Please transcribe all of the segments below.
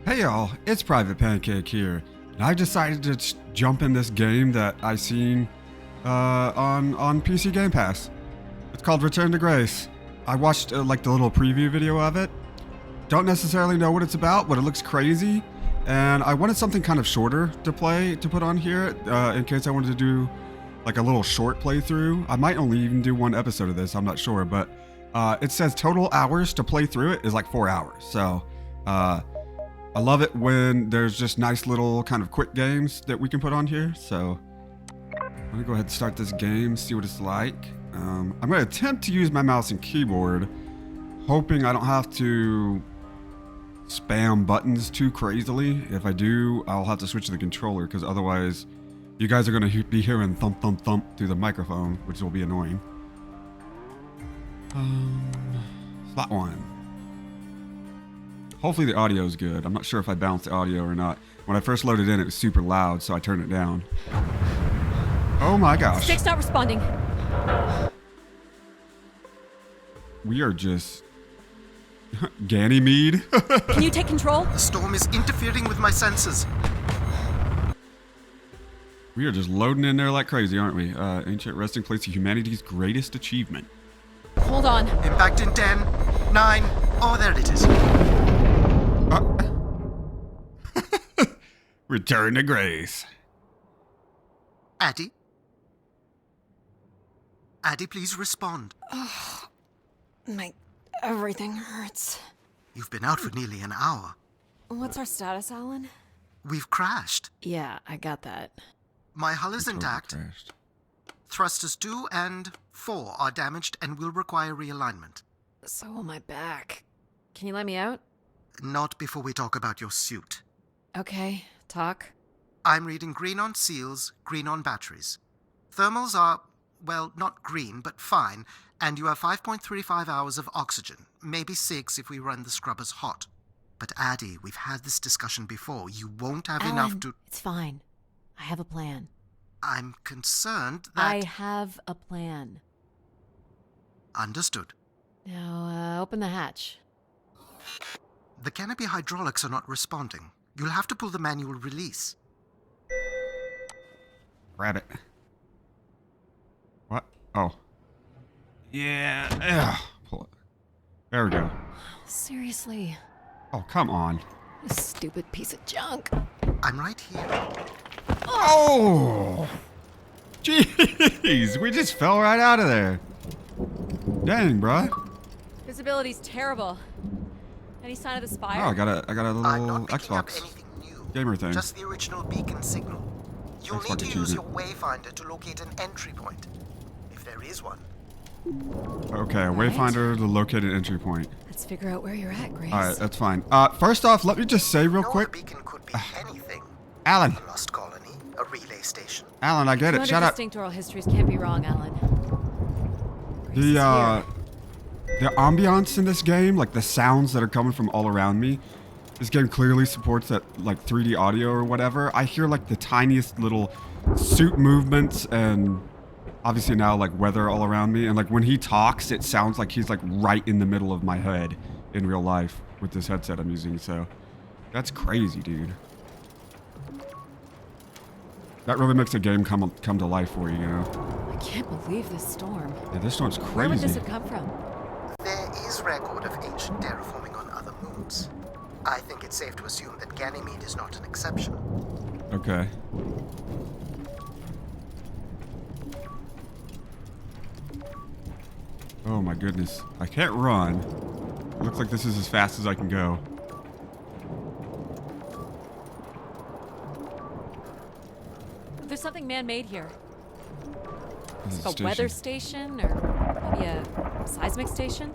Hey y'all, it's Private Pancake here, and I decided to jump in this game that I seen on PC Game Pass. It's called Return to Grace. I watched like the little preview video of it. Don't necessarily know what it's about, but it looks crazy, and I wanted something kind of shorter to put on here in case I wanted to do like a little short playthrough. I might only even do one episode of this, I'm not sure, but it says total hours to play through it is like 4 hours. So I love it when there's just nice little kind of quick games that we can put on here. So I'm gonna go ahead and start this game, see what it's like. I'm gonna attempt to use my mouse and keyboard, hoping I don't have to spam buttons too crazily. If I do, I'll have to switch to the controller, because otherwise you guys are gonna be hearing thump thump thump through the microphone, which will be annoying. Slot one. Hopefully the audio is good. I'm not sure if I balanced the audio or not. When I first loaded in, it was super loud, so I turned it down. Oh my gosh. Stick's not responding. We are just... Ganymede? Can you take control? The storm is interfering with my senses. We are just loading in there like crazy, aren't we? Ancient resting place of humanity's greatest achievement. Hold on. Impact in 10, 9, oh, there it is. Return to Grace. Addie? Addie, please respond. Everything hurts. You've been out for nearly an hour. What's our status, Alan? We've crashed. Yeah, I got that. My hull is intact. Crashed. Thrusters 2 and 4 are damaged and will require realignment. So will my back. Can you let me out? Not before we talk about your suit. Okay, talk. I'm reading green on seals, green on batteries. Thermals are, well, not green, but fine, and you have 5.35 hours of oxygen, maybe 6 if we run the scrubbers hot. But Addie, we've had this discussion before. You won't have enough Alan, to... it's fine. I have a plan. I'm concerned that... I have a plan. Understood. Now, open the hatch. The canopy hydraulics are not responding. You'll have to pull the manual release. Grab it. What? Oh. Yeah. Ugh. Pull it. There we go. Seriously. Oh, come on. You stupid piece of junk. I'm right here. Oh! Jeez, we just fell right out of there. Dang, bruh. Visibility's terrible. Any sign of the spire? Oh, I got a I'm little not picking up Xbox anything new. gamer thing. Just the original beacon signal. You'll Xbox need to use your achievement. wayfinder to locate an entry point, if there is one. Okay, a Right. wayfinder to locate an entry point. Let's figure out where you're at, Grace. All right, that's fine. First off, let me just say real No, quick, the beacon could be anything. Alan. A lost colony, a relay station. Alan, I get it. Shut up. Distinct oral histories can't be wrong, Alan. Grace is The ambiance in this game, like the sounds that are coming from all around me, this game clearly supports that like 3D audio or whatever. I hear like the tiniest little suit movements and obviously now like weather all around me. And like when he talks, it sounds like he's like right in the middle of my head in real life with this headset I'm using. So that's crazy, dude. That really makes a game come to life for you, you know? I can't believe this storm. Yeah, this storm's crazy. Where would this have come from? There is record of ancient terraforming on other moons. I think it's safe to assume that Ganymede is not an exception. Okay. Oh my goodness. I can't run. It looks like this is as fast as I can go. There's something man-made here. This is A weather station, or maybe a seismic station?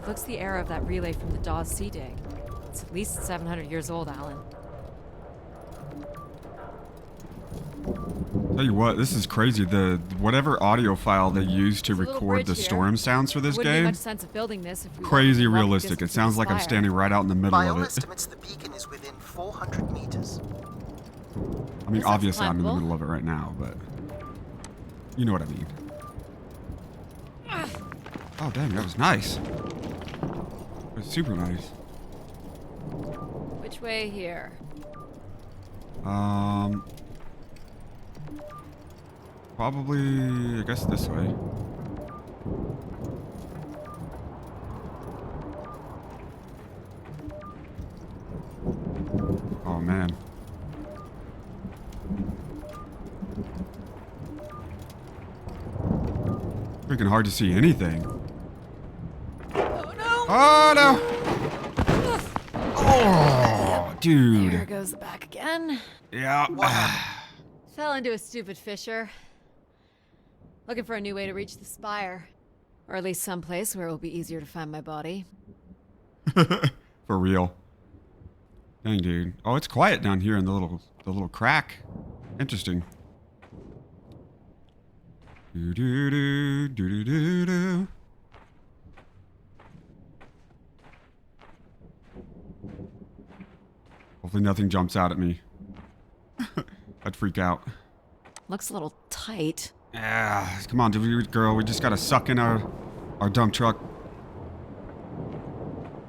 Looks the era of that relay from the Dawes Sea Dig. It's at least 700 years old, Alan. Tell you what, this is crazy. The whatever audio file they used to There's a little record the bridge here. storm sounds for this Wouldn't make game, much sense of building this if we were crazy in walking realistic. It distance sounds from like the I'm spire. standing right out in the middle By of all it. estimates, the beacon is within 400 meters. I mean, This sounds obviously I'm in the climbable. middle of it right now, but you know what I mean. Oh, dang, that was nice. It was super nice. Which way here? Probably, I guess this way. Oh, man. Freaking hard to see anything. Oh no! Oh, no! Oh, There dude. goes the back again. Yeah. Fell into a stupid fissure. Looking for a new way to reach the spire. Or at least someplace where it will be easier to find my body. For real. Dang, dude. Oh, it's quiet down here in the little crack. Interesting. Do do do do do do do. Hopefully nothing jumps out at me. I'd freak out. Looks a little tight. Ah, come on, girl. We just gotta suck in our dump truck.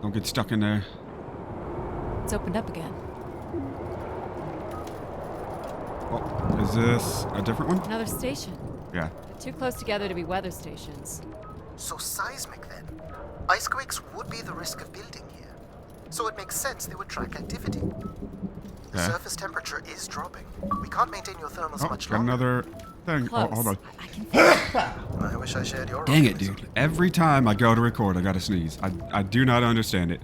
Don't get stuck in there. It's opened up again. Oh, is this a different one? Another station. Yeah. They're too close together to be weather stations. So seismic then. Icequakes would be the risk of building here. So it makes sense they would track activity. The Okay. surface temperature is dropping. We can't maintain your thermals Oh, much got longer. another thing. Close. Oh, hold on. I can feel it. I wish I shared your Dang it, optimism. dude. Every time I go to record, I gotta sneeze. I do not understand it.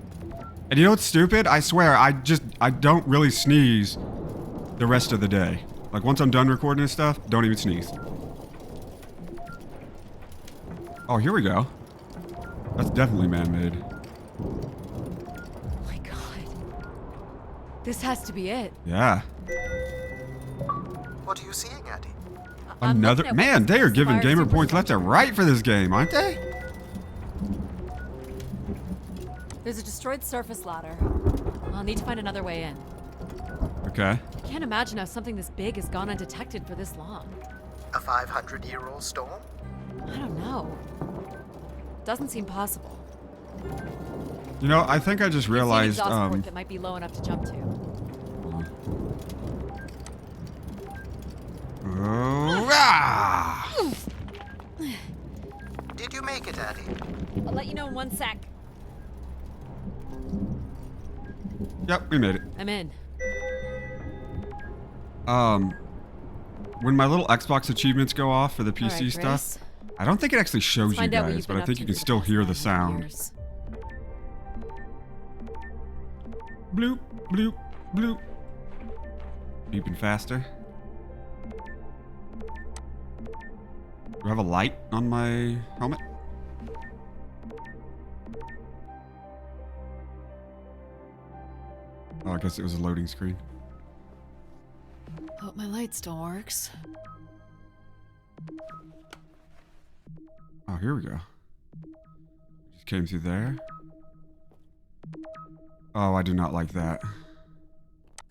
And you know what's stupid? I swear, I don't really sneeze the rest of the day. Like, once I'm done recording this stuff, don't even sneeze. Oh, here we go. That's definitely man-made. Oh my god. This has to be it. Yeah. What are you seeing, Addie? I'm Another... looking at Man, what they are the giving spire gamer points left and superstructure. right for this game, aren't they? There's a destroyed surface ladder. I'll need to find another way in. Okay. I can't imagine how something this big has gone undetected for this long. A 500-year-old storm? I don't know. Doesn't seem possible. You know, I think I just I've seen realized, exhaust port that might be low enough to jump to. Oh, ah! Did you make it, Addie? I'll let you know in 1 sec. Yep, we made it. I'm in. When my little Xbox achievements go off for the PC All right, stuff, Grace. I don't think it actually shows Let's you find out what guys, you've but been I up think to you can the still past hear the 900 sound. years. Bloop, bloop, bloop. Beeping faster. Do I have a light on my helmet? Oh, I guess it was a loading screen. Hope my light still works. Oh, here we go. Just came through there. Oh, I do not like that.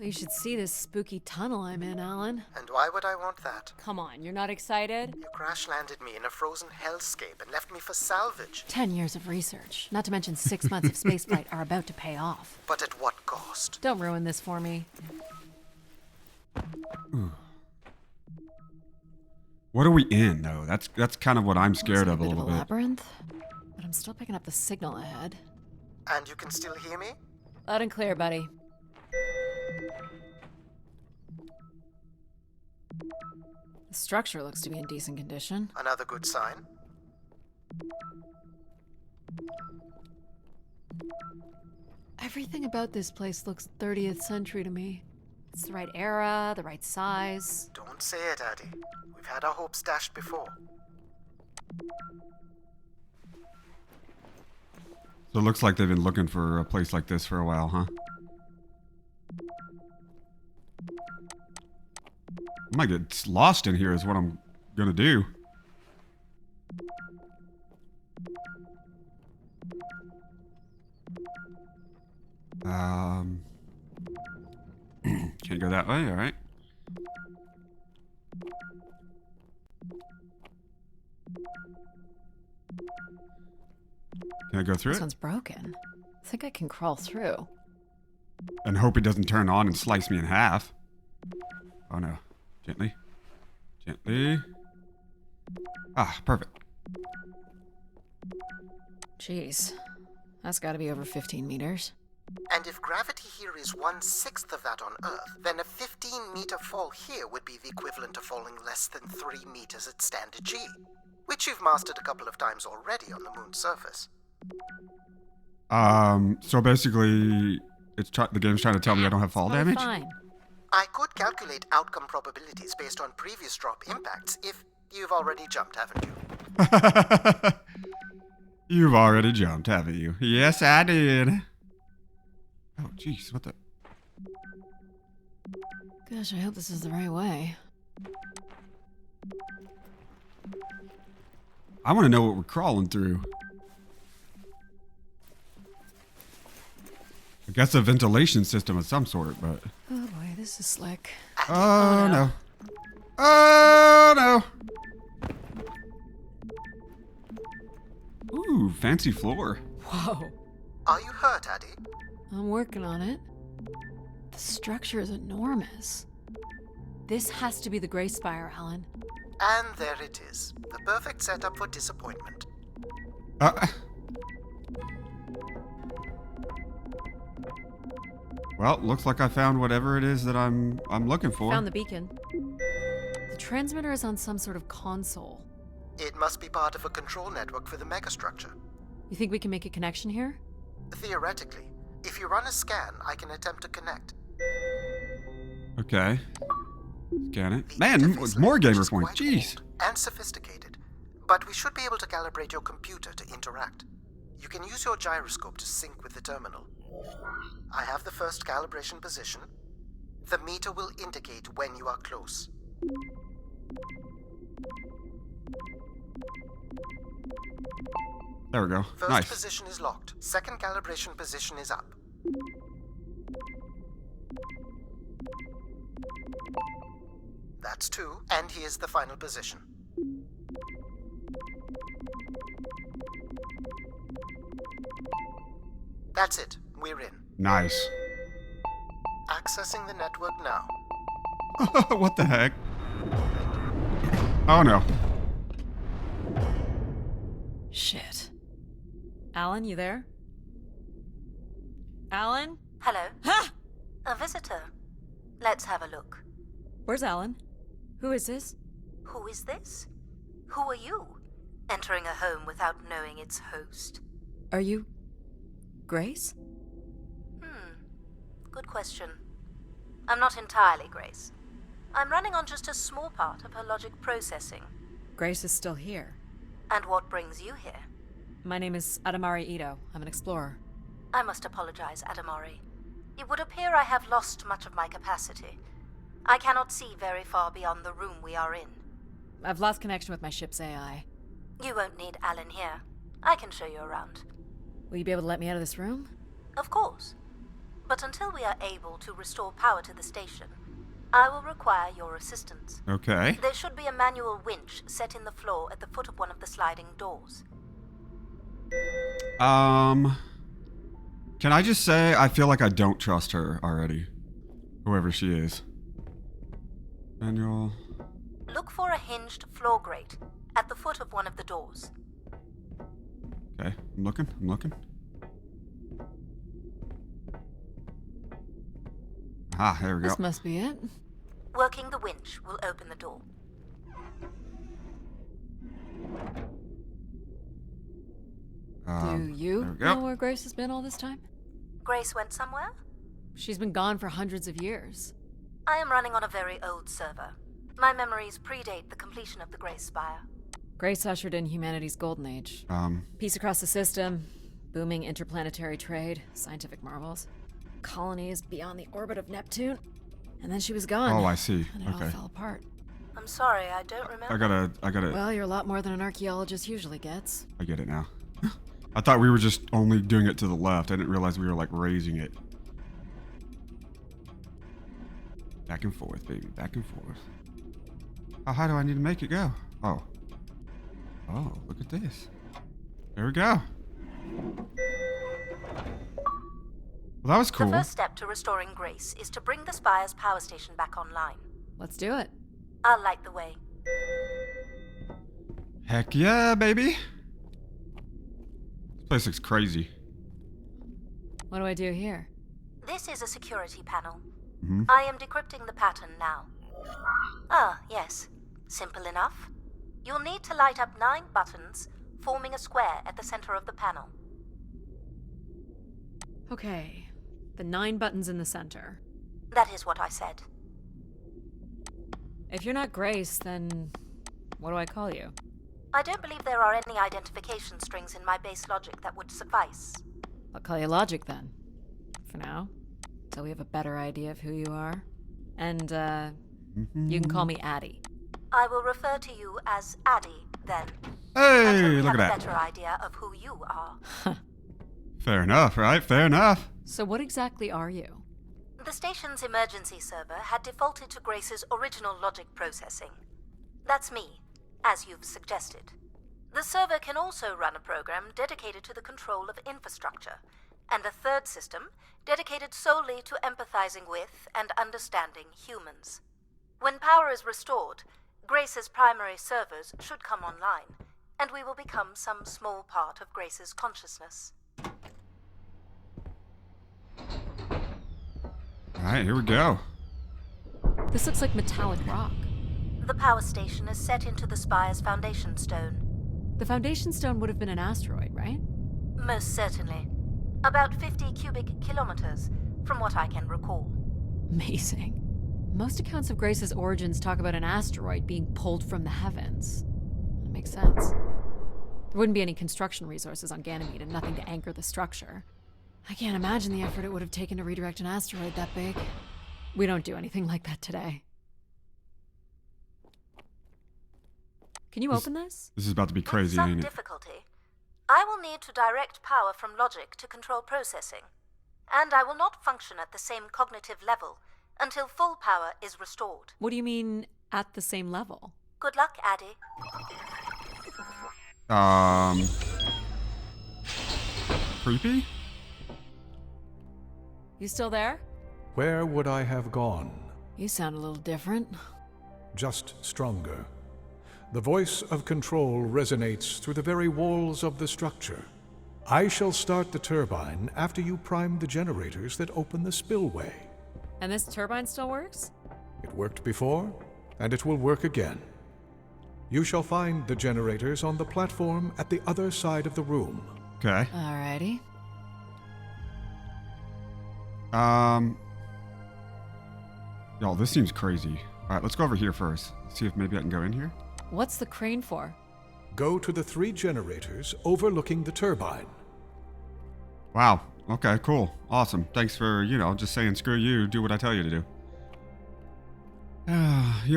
You should see this spooky tunnel I'm in, Alan. And why would I want that? Come on, you're not excited? You crash-landed me in a frozen hellscape and left me for salvage. 10 years of research, not to mention 6 months of spaceflight, are about to pay off. But at what cost? Don't ruin this for me. What are we in, though? That's kind of what I'm scared Looks of like a little bit of bit. labyrinth, but I'm still picking up the signal ahead. And you can still hear me? Loud and clear, buddy. The structure looks to be in decent condition. Another good sign. Everything about this place looks 30th century to me. It's the right era, the right size. Don't say it, Addie. We've had our hopes dashed before. So it looks like they've been looking for a place like this for a while, huh? I might get lost in here is what I'm gonna do. Can't go that way, alright. Can I go through This it? one's broken. I think I can crawl through. And hope it doesn't turn on and slice me in half. Oh no. Gently. Gently. Ah, perfect. Jeez. That's gotta be over 15 meters. And if gravity here is 1/6 of that on Earth, then a 15-meter fall here would be the equivalent of falling less than 3 meters at standard G, which you've mastered a couple of times already on the moon's surface. So basically, the game's trying to tell me I don't have fall Probably damage? Fine. I could calculate outcome probabilities based on previous drop impacts if you've already jumped, haven't you? You've already jumped, haven't you? Yes, I did. Oh, jeez, what the? Gosh, I hope this is the right way. I want to know what we're crawling through. I guess a ventilation system of some sort, but... Oh boy, this is slick. Oh, no. Oh, no. Ooh, fancy floor. Whoa. Are you hurt, Addy? I'm working on it. The structure is enormous. This has to be the Gray Spire, Alan. And there it is. The perfect setup for disappointment. Well, looks like I found whatever it is that I'm looking for. Found the beacon. The transmitter is on some sort of console. It must be part of a control network for the megastructure. You think we can make a connection here? Theoretically, if you run a scan, I can attempt to connect. Okay. Scan it. The Man, interface more language gamer is points. quite Jeez. old and sophisticated, but we should be able to calibrate your computer to interact. You can use your gyroscope to sync with the terminal. I have the first calibration position. The meter will indicate when you are close. There we go. First Nice. position is locked. Second calibration position is up. That's 2, and here's the final position. That's it. We're in. Nice. Accessing the network now. What the heck? Oh no. Shit. Alan, you there? Alan? Hello? Ha! A visitor. Let's have a look. Where's Alan? Who is this? Who is this? Who are you? Entering a home without knowing its host. Are you... Grace? Good question. I'm not entirely Grace. I'm running on just a small part of her logic processing. Grace is still here. And what brings you here? My name is Adamari Ito. I'm an explorer. I must apologize, Adamari. It would appear I have lost much of my capacity. I cannot see very far beyond the room we are in. I've lost connection with my ship's AI. You won't need Alan here. I can show you around. Will you be able to let me out of this room? Of course. But until we are able to restore power to the station, I will require your assistance. Okay. There should be a manual winch set in the floor at the foot of one of the sliding doors. Can I just say I feel like I don't trust her already. Whoever she is. Manual. Look for a hinged floor grate at the foot of one of the doors. Okay, I'm looking. Ah, there we go. This must be it. Working the winch will open the door. Do you there we go. know where Grace has been all this time? Grace went somewhere? She's been gone for hundreds of years. I am running on a very old server. My memories predate the completion of the Gray Spire. Grace ushered in humanity's golden age. Peace across the system, booming interplanetary trade, scientific marvels, colonies beyond the orbit of Neptune, and then she was gone. Oh, I see. And it all Okay. fell apart. I'm sorry, I don't remember. I gotta, Well, you're a lot more than an archaeologist usually gets. I get it now. I thought we were just only doing it to the left. I didn't realize we were like raising it. Back and forth, baby, back and forth. How high do I need to make it go? Oh. Oh, look at this. There we go. Well, that was cool. The first step to restoring Grace is to bring the Spire's power station back online. Let's do it. I'll light the way. Heck yeah, baby. This place looks crazy. What do I do here? This is a security panel. Mm-hmm. I am decrypting the pattern now. Ah, yes. Simple enough. You'll need to light up 9 buttons, forming a square at the center of the panel. Okay. The 9 buttons in the center. That is what I said. If you're not Grace, then what do I call you? I don't believe there are any identification strings in my base logic that would suffice. I'll call you Logic then. For now. Till we have a better idea of who you are. And, you can call me Addie. I will refer to you as Addie, then. Hey, until we look have at that. a better idea of who you are. Fair enough, right? Fair enough. So what exactly are you? The station's emergency server had defaulted to Grace's original logic processing. That's me, as you've suggested. The server can also run a program dedicated to the control of infrastructure, and a third system dedicated solely to empathizing with and understanding humans. When power is restored, Grace's primary servers should come online, and we will become some small part of Grace's consciousness. Alright, here we go. This looks like metallic rock. The power station is set into the Spire's foundation stone. The foundation stone would have been an asteroid, right? Most certainly. About 50 cubic kilometers, from what I can recall. Amazing. Most accounts of Grace's origins talk about an asteroid being pulled from the heavens. That makes sense. There wouldn't be any construction resources on Ganymede and nothing to anchor the structure. I can't imagine the effort it would have taken to redirect an asteroid that big. We don't do anything like that today. Can you open this? This is about to be crazy, With some ain't it? difficulty. I will need to direct power from logic to control processing, and I will not function at the same cognitive level until full power is restored. What do you mean, at the same level? Good luck, Addie. Creepy? You still there? Where would I have gone? You sound a little different. Just stronger. The voice of control resonates through the very walls of the structure. I shall start the turbine after you prime the generators that open the spillway. And this turbine still works? It worked before, and it will work again. You shall find the generators on the platform at the other side of the room. Okay. Alrighty. Y'all, this seems crazy. Alright, let's go over here first. See if maybe I can go in here. What's the crane for? Go to the 3 generators overlooking the turbine. Wow. Okay, cool. Awesome. Thanks for, just saying screw you, do what I tell you to do.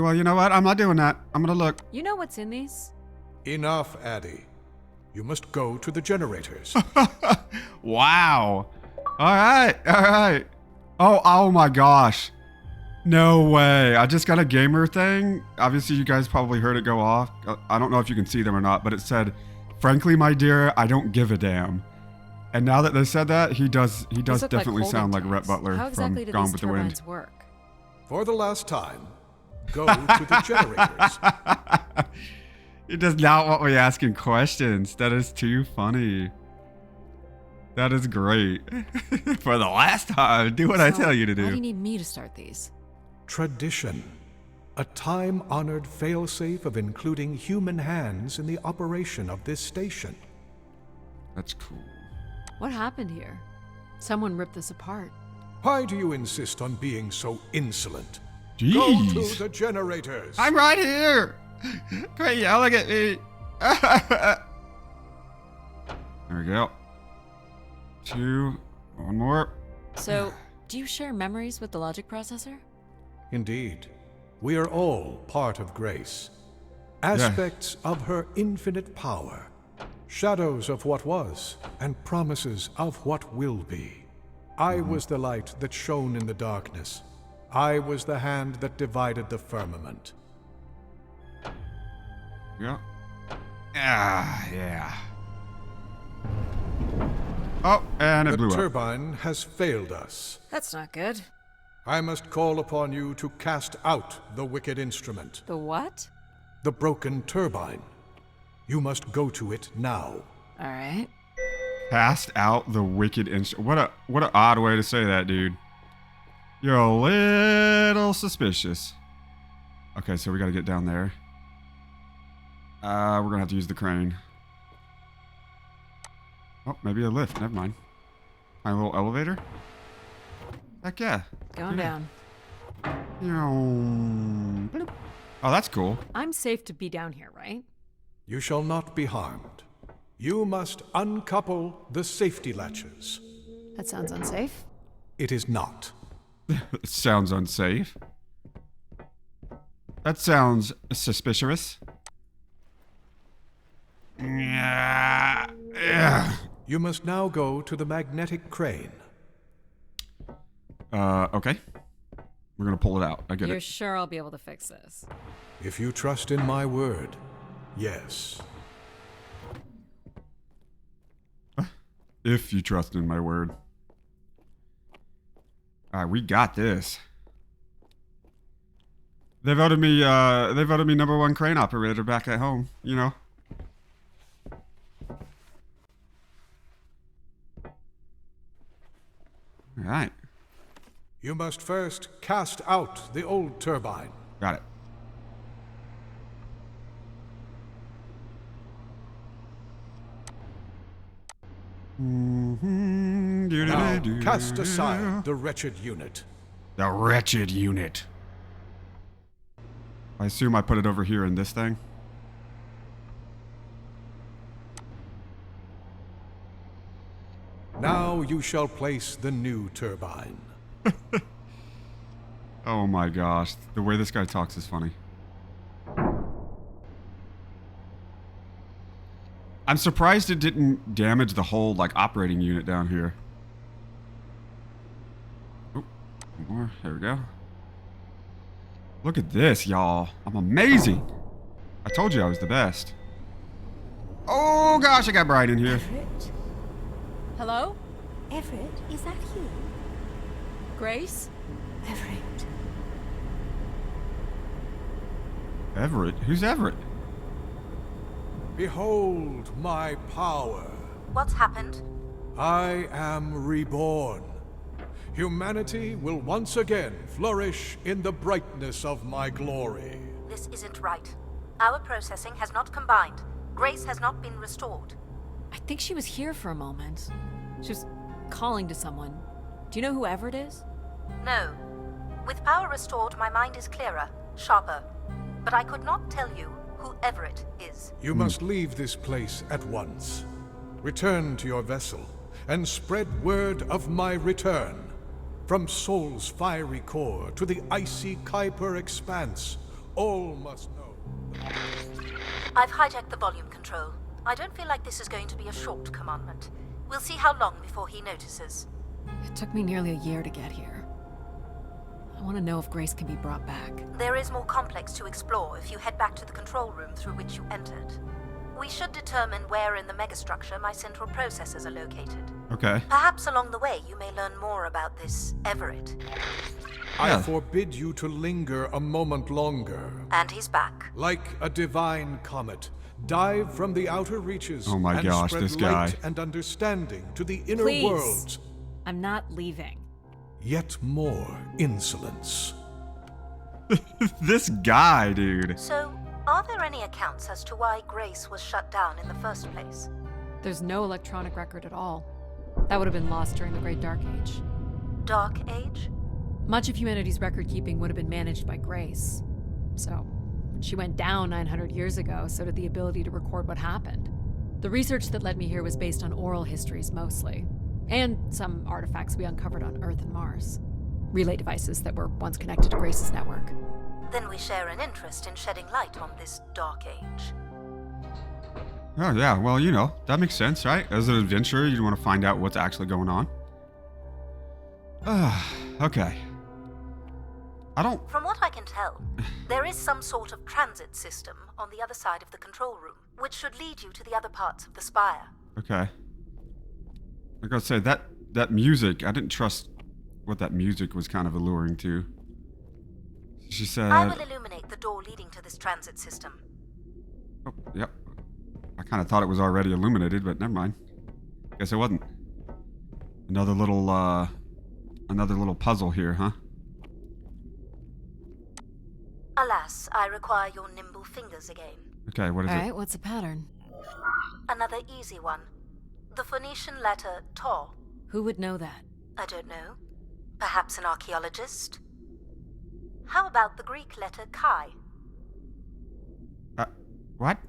Well, you know what? I'm not doing that. I'm gonna look. You know what's in these? Enough, Addie. You must go to the generators. Wow. Alright. Oh my gosh. No way. I just got a gamer thing. Obviously, you guys probably heard it go off. I don't know if you can see them or not, but it said, "Frankly, my dear, I don't give a damn." And now that they said that, he does definitely sound like Rhett Butler How exactly from do Gone these with the Wind. turbines work? For the last time, go to the generators. He does not want me asking questions. That is too funny. That is great. For the last time, do what I tell you to Why do you do. need me to start these? Tradition. A time-honored failsafe of including human hands in the operation of this station. That's cool. What happened here? Someone ripped this apart. Why do you insist on being so insolent? Jeez. Go to the generators. I'm right here. Quit yelling at me. There we go. 2. One more. So, do you share memories with the logic processor? Indeed. We are all part of Grace. Aspects of her infinite power. Shadows of what was, and promises of what will be. I was the light that shone in the darkness. I was the hand that divided the firmament. Yeah. Yeah. Oh, and it The blew up. turbine has failed us. That's not good. I must call upon you to cast out the wicked instrument, The what? the broken turbine. You must go to it now. All right. Cast out the wicked instrument. What an odd way to say that, dude. You're a little suspicious. Okay, so we gotta get down there. We're gonna have to use the crane. Oh, maybe a lift. Never mind. My little elevator? Heck yeah. Going down. Bloop. Oh, that's cool. I'm safe to be down here, right? You shall not be harmed. You must uncouple the safety latches. That sounds unsafe. It is not. It sounds unsafe. That sounds suspicious. Yeah. You must now go to the magnetic crane. Okay. We're gonna pull it out. I get You're it. sure I'll be able to fix this? If you trust in my word, yes. If you trust in my word. Alright, we got this. They voted me #1 crane operator back at home, you know. Alright, You must first cast out the old turbine. got it. Now, cast aside the wretched unit. The wretched unit. I assume I put it over here in this thing. Now you shall place the new turbine. Oh my gosh, the way this guy talks is funny. I'm surprised it didn't damage the whole, like, operating unit down here. Oh, more. There we go. Look at this, y'all. I'm amazing. I told you I was the best. Oh gosh, I got bright in here. Everett? Hello? Everett, is that you? Grace? Everett. Everett? Who's Everett? Behold my power. What's happened? I am reborn. Humanity will once again flourish in the brightness of my glory. This isn't right. Our processing has not combined. Grace has not been restored. I think she was here for a moment. She was calling to someone. Do you know who Everett is? No. With power restored, my mind is clearer, sharper. But I could not tell you who Everett is. You must leave this place at once. Return to your vessel and spread word of my return. From Sol's fiery core to the icy Kuiper expanse, all must know. I've hijacked the volume control. I don't feel like this is going to be a short commandment. We'll see how long before he notices. It took me nearly a year to get here. I want to know if Grace can be brought back. There is more complex to explore if you head back to the control room through which you entered. We should determine where in the megastructure my central processors are located. Okay. Perhaps along the way you may learn more about this Everett. I forbid you to linger a moment longer. And he's back. Like a divine comet, dive from the outer reaches Oh my and gosh, spread this light guy. and understanding to the inner Please. worlds. I'm not leaving. Yet more insolence. This guy, dude. So, are there any accounts as to why Grace was shut down in the first place? There's no electronic record at all. That would have been lost during the Great Dark Age. Dark Age? Much of humanity's record keeping would have been managed by Grace. So, when she went down 900 years ago, so did the ability to record what happened. The research that led me here was based on oral histories mostly, and some artifacts we uncovered on Earth and Mars. Relay devices that were once connected to Grace's network. Then we share an interest in shedding light on this Dark Age. Oh yeah, well, you know, that makes sense, right? As an adventurer, you want to find out what's actually going on. Okay. I don't... From what I can tell, there is some sort of transit system on the other side of the control room, which should lead you to the other parts of the spire. Okay. I gotta say, that music, I didn't trust what that music was kind of alluring to. She said... I will illuminate the door leading to this transit system. Oh, yep. I kind of thought it was already illuminated, but never mind. Guess it wasn't. Another little puzzle here, huh? Alas, I require your nimble fingers again. Okay, what is All it? right, what's the pattern? Another easy one. The Phoenician letter Taw. Who would know that? I don't know. Perhaps an archaeologist? How about the Greek letter Chi? What?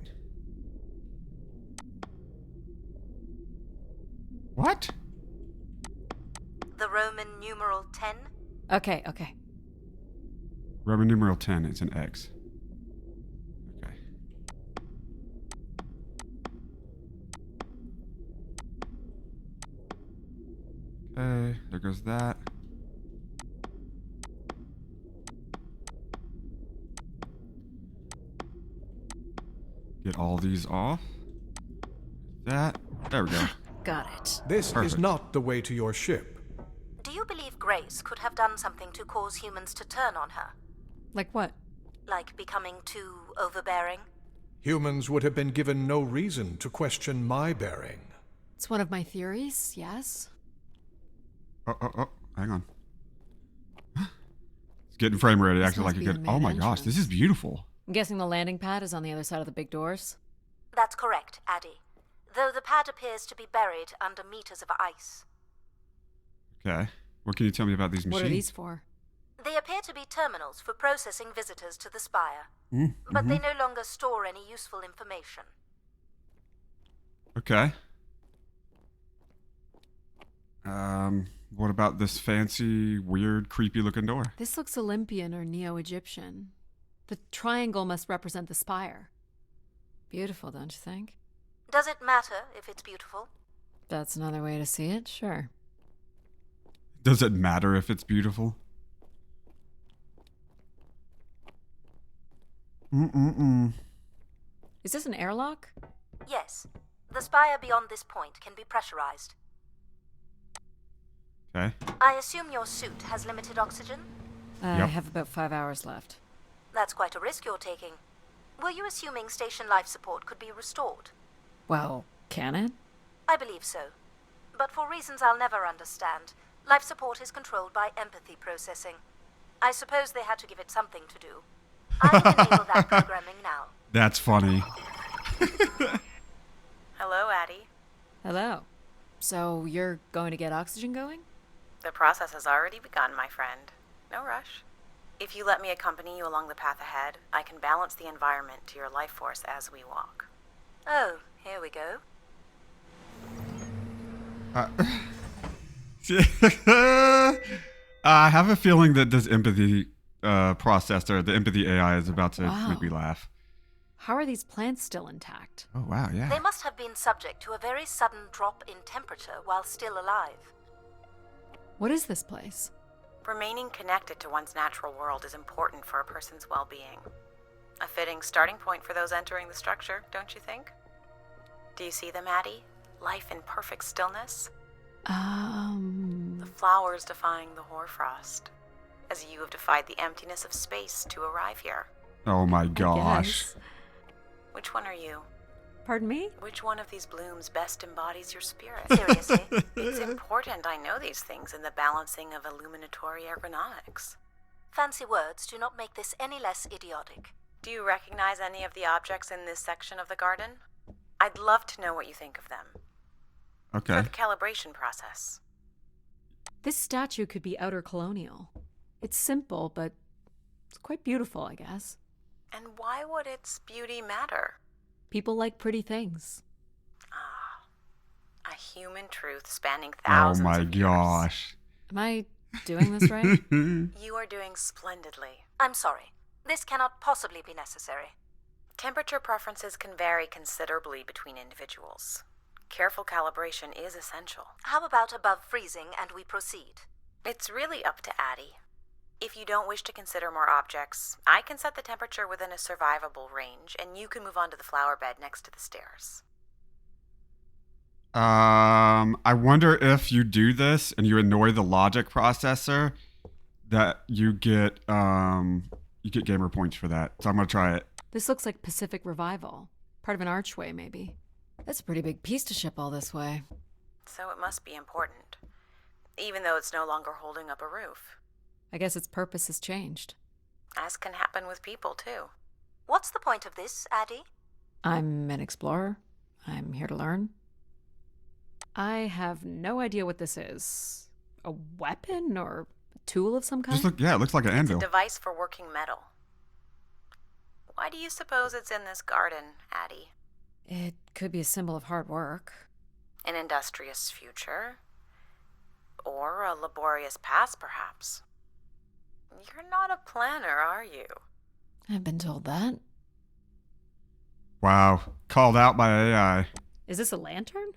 What? The Roman numeral 10? Okay. Roman numeral 10, it's an X. Okay. Okay, there goes that. Get all these off. That. There we go. Got it. This Perfect. is not the way to your ship. Do you believe Grace could have done something to cause humans to turn on her? Like what? Like becoming too overbearing? Humans would have been given no reason to question my bearing. It's one of my theories, yes. Oh, hang on. It's getting frame ready, This acting must like a be good. the Oh main my gosh, this is entrance. beautiful. I'm guessing the landing pad is on the other side of the big doors. That's correct, Addie. Though the pad appears to be buried under meters of ice. Okay. What can you tell me about these machines? What are these for? They appear to be terminals for processing visitors to the spire, Mm, but mhm. they no longer store any useful information. Okay. What about this fancy, weird, creepy-looking door? This looks Olympian or Neo-Egyptian. The triangle must represent the spire. Beautiful, don't you think? Does it matter if it's beautiful? That's another way to see it, sure. Does it matter if it's beautiful? Is this an airlock? Yes. The spire beyond this point can be pressurized. Okay. I assume your suit has limited oxygen? I Yep. have about 5 hours left. That's quite a risk you're taking. Were you assuming station life support could be restored? Well, can it? I believe so. But for reasons I'll never understand, life support is controlled by empathy processing. I suppose they had to give it something to do. I'll enable that programming now. That's funny. Hello, Addie. Hello. So you're going to get oxygen going? The process has already begun, my friend. No rush. If you let me accompany you along the path ahead, I can balance the environment to your life force as we walk. Oh, here we go. I have a feeling that this empathy processor, the empathy AI, is about to make me Wow. laugh. How are these plants still intact? Oh wow, yeah. They must have been subject to a very sudden drop in temperature while still alive. What is this place? Remaining connected to one's natural world is important for a person's well-being. A fitting starting point for those entering the structure, don't you think? Do you see them, Addie? Life in perfect stillness? The flowers defying the hoarfrost, as you have defied the emptiness of space to arrive here. Oh my I gosh. guess. Which one are you? Pardon me? Which one of these blooms best embodies your spirit? Seriously. It's important I know these things in the balancing of illuminatory ergonomics. Fancy words do not make this any less idiotic. Do you recognize any of the objects in this section of the garden? I'd love to know what you think of them. Okay. For the calibration process. This statue could be outer colonial. It's simple, but it's quite beautiful, I guess. And why would its beauty matter? People like pretty things. A human truth spanning Oh thousands my of years. gosh. Am I doing this right? You are doing splendidly. I'm sorry. This cannot possibly be necessary. Temperature preferences can vary considerably between individuals. Careful calibration is essential. How about above freezing and we proceed? It's really up to Addie. If you don't wish to consider more objects, I can set the temperature within a survivable range, and you can move on to the flower bed next to the stairs. I wonder if you do this and you annoy the logic processor, that you get gamer points for that. So I'm gonna try it. This looks like Pacific Revival. Part of an archway, maybe. That's a pretty big piece to ship all this way. So it must be important, even though it's no longer holding up a roof. I guess its purpose has changed. As can happen with people, too. What's the point of this, Addie? I'm an explorer. I'm here to learn. I have no idea what this is. A weapon or a tool of some kind? It looks like an It's a anvil. device for working metal. Why do you suppose it's in this garden, Addie? It could be a symbol of hard work. An industrious future? Or a laborious past, perhaps? You're not a planner, are you? I've been told that. Wow, called out by AI. Is this a lantern?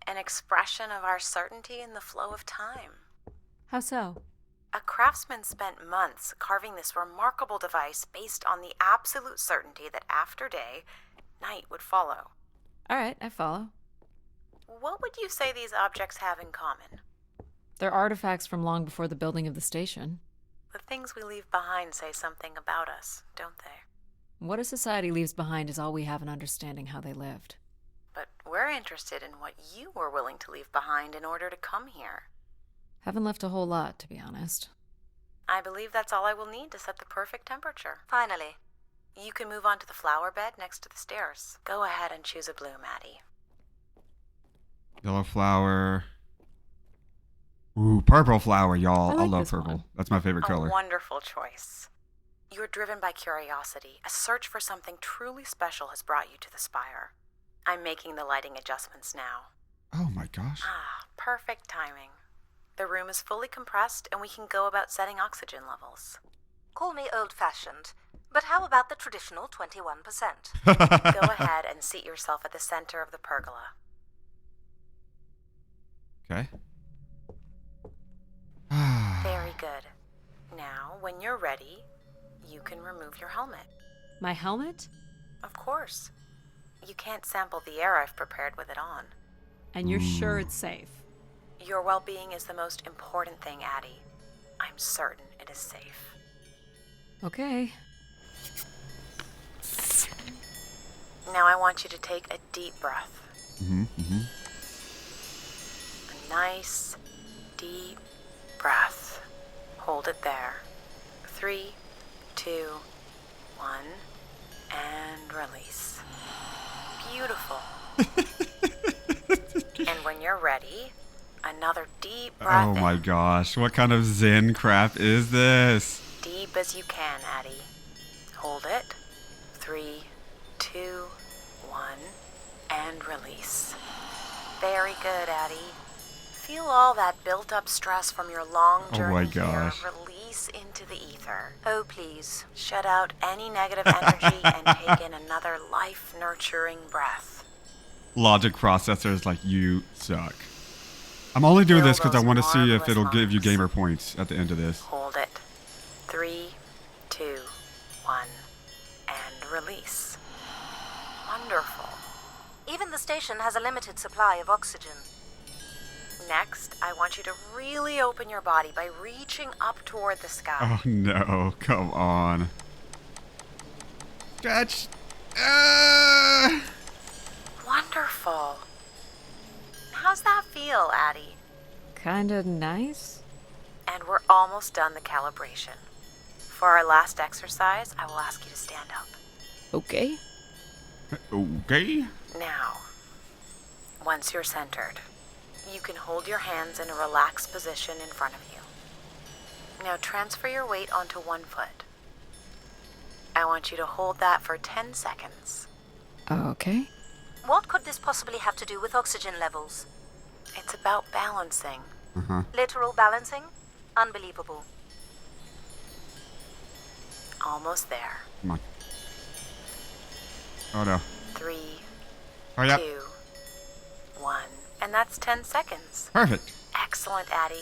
An expression of our certainty in the flow of time. How so? A craftsman spent months carving this remarkable device based on the absolute certainty that after day, night would follow. All right, I follow. What would you say these objects have in common? They're artifacts from long before the building of the station. The things we leave behind say something about us, don't they? What a society leaves behind is all we have in understanding how they lived. But we're interested in what you were willing to leave behind in order to come here. Haven't left a whole lot, to be honest. I believe that's all I will need to set the perfect temperature. Finally. You can move on to the flower bed next to the stairs. Go ahead and choose a blue, Maddie. Yellow flower. Ooh, purple flower, y'all. I I like love this purple. one. That's my favorite A color. wonderful choice. You're driven by curiosity. A search for something truly special has brought you to the spire. I'm making the lighting adjustments now. Oh my gosh. Ah, perfect timing. The room is fully compressed and we can go about setting oxygen levels. Call me old-fashioned, but how about the traditional 21%? Go ahead and seat yourself at the center of the pergola. Okay. Very good. Now, when you're ready, you can remove your helmet. My helmet? Of course. You can't sample the air I've prepared with it on. And you're sure it's safe? Your well-being is the most important thing, Addie. I'm certain it is safe. Okay. Now I want you to take a deep breath. A nice, deep breath. Hold it there. 3, 2, 1, and release. Beautiful. And when you're ready, another deep breath Oh my in. gosh. What kind of Zen crap is this? Deep as you can, Addie. Hold it. 3, 2, 1, and release. Very good, Addie. Feel all that built-up stress from your long Oh journey my here gosh. release into the ether. Oh, please. Shut out any negative energy and take in another life-nurturing breath. Logic processors like you suck. I'm only doing Feel this because I those want to see if marvelous it'll give you moments. gamer points at the end of this. Hold it. 3, 2, 1, and release. Wonderful. Even the station has a limited supply of oxygen. Next, I want you to really open your body by reaching up toward the sky. Oh no, come on. Stretch. Wonderful. How's that feel, Addie? Kinda nice? And we're almost done the calibration. For our last exercise, I will ask you to stand up. Okay. Okay. Now, once you're centered, you can hold your hands in a relaxed position in front of you. Now transfer your weight onto one foot. I want you to hold that for 10 seconds. Okay. What could this possibly have to do with oxygen levels? It's about balancing. Literal balancing? Unbelievable. Almost there. Come on. Oh no. 3, Hurry up. 2, 1. And that's 10 seconds. Perfect. Excellent, Addie.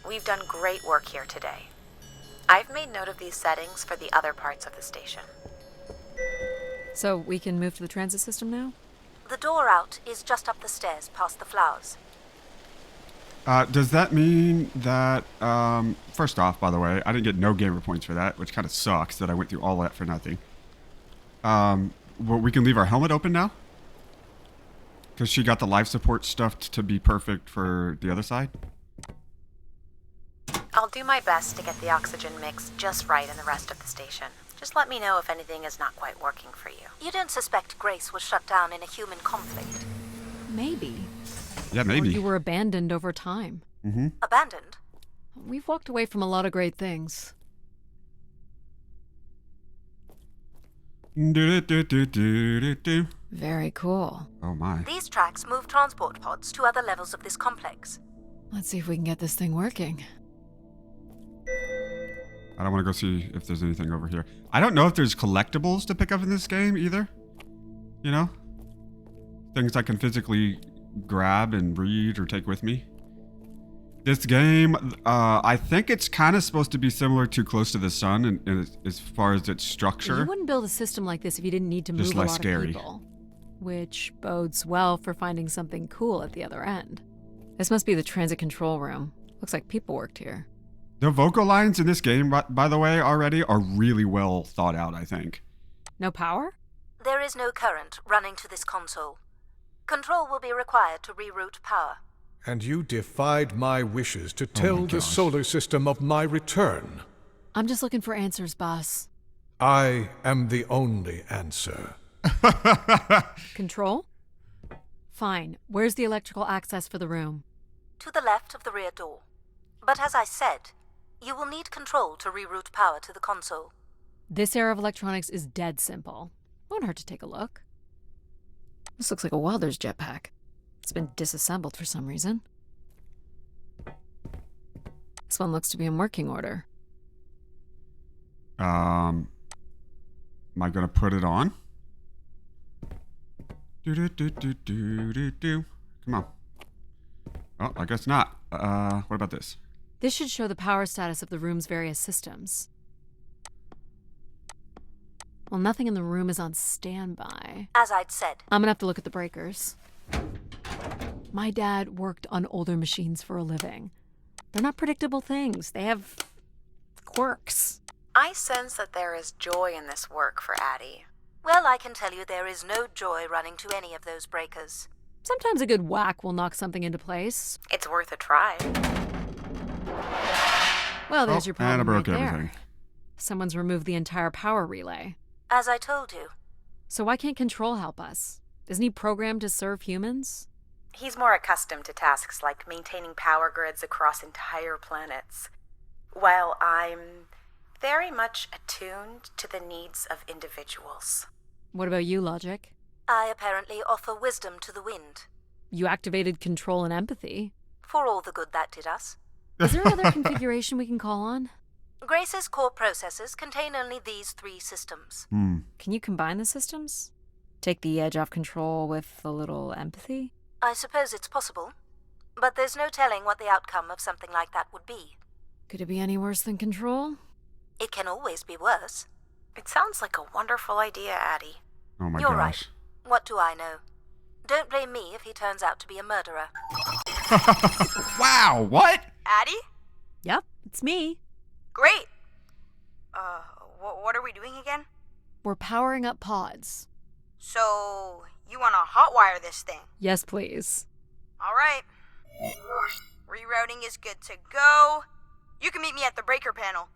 We've done great work here today. I've made note of these settings for the other parts of the station. So we can move to the transit system now? The door out is just up the stairs past the flowers. Does that mean that, first off, by the way, I didn't get no gamer points for that, which kind of sucks that I went through all that for nothing. Well, we can leave our helmet open now? Because she got the life support stuff to be perfect for the other side? I'll do my best to get the oxygen mix just right in the rest of the station. Just let me know if anything is not quite working for you. You don't suspect Grace was shut down in a human conflict? Maybe. Yeah, Or maybe. you were abandoned over time. Mm-hmm. Abandoned? We've walked away from a lot of great things. Do-do-do-do-do-do. Very cool. Oh my. These tracks move transport pods to other levels of this complex. Let's see if we can get this thing working. I don't want to go see if there's anything over here. I don't know if there's collectibles to pick up in this game either. You know? Things I can physically grab and read or take with me. This game, I think it's kind of supposed to be similar to Close to the Sun in as far as its structure. You wouldn't build a system like this if you didn't need to move Just a less lot scary. of people. Which bodes well for finding something cool at the other end. This must be the transit control room. Looks like people worked here. The vocal lines in this game, by the way, already are really well thought out, I think. No power? There is no current running to this console. Control will be required to reroute power. And you defied my wishes to tell the gosh. solar system of my return. I'm just looking for answers, boss. I am the only answer. Control? Fine. Where's the electrical access for the room? To the left of the rear door. But as I said, you will need control to reroute power to the console. This era of electronics is dead simple. Won't hurt to take a look. This looks like a welder's jetpack. It's been disassembled for some reason. This one looks to be in working order. Am I gonna put it on? Do. Come on. Oh, I guess not. What about this? This should show the power status of the room's various systems. Well, nothing in the room is on standby. As I'd said, I'm gonna have to look at the breakers. My dad worked on older machines for a living. They're not predictable things. They have quirks. I sense that there is joy in this work for Addie. well, I can tell you there is no joy running to any of those breakers. Sometimes a good whack will knock something into place. It's worth a try. Well, there's your problem and I broke right there. everything. Someone's removed the entire power relay. As I told you, So why can't Control help us? Isn't he programmed to serve humans? He's more accustomed to tasks like maintaining power grids across entire planets, while I'm very much attuned to the needs of individuals. What about you, Logic? I apparently offer wisdom to the wind, You activated Control and Empathy. for all the good that did us. Is there another configuration we can call on? Grace's core processors contain only these 3 systems. Can you combine the systems? Take the edge off Control with a little empathy? I suppose it's possible, but there's no telling what the outcome of something like that would be. Could it be any worse than Control? It can always be worse. It sounds like a wonderful idea, Addie. Oh my You're gosh. right. What do I know? Don't blame me if he turns out to be a murderer. Wow, what? Addie? Yep, it's me. Great! What are we doing again? We're powering up pods. So, you want to hotwire this thing? Yes, please. Alright. Rerouting is good to go. You can meet me at the breaker panel.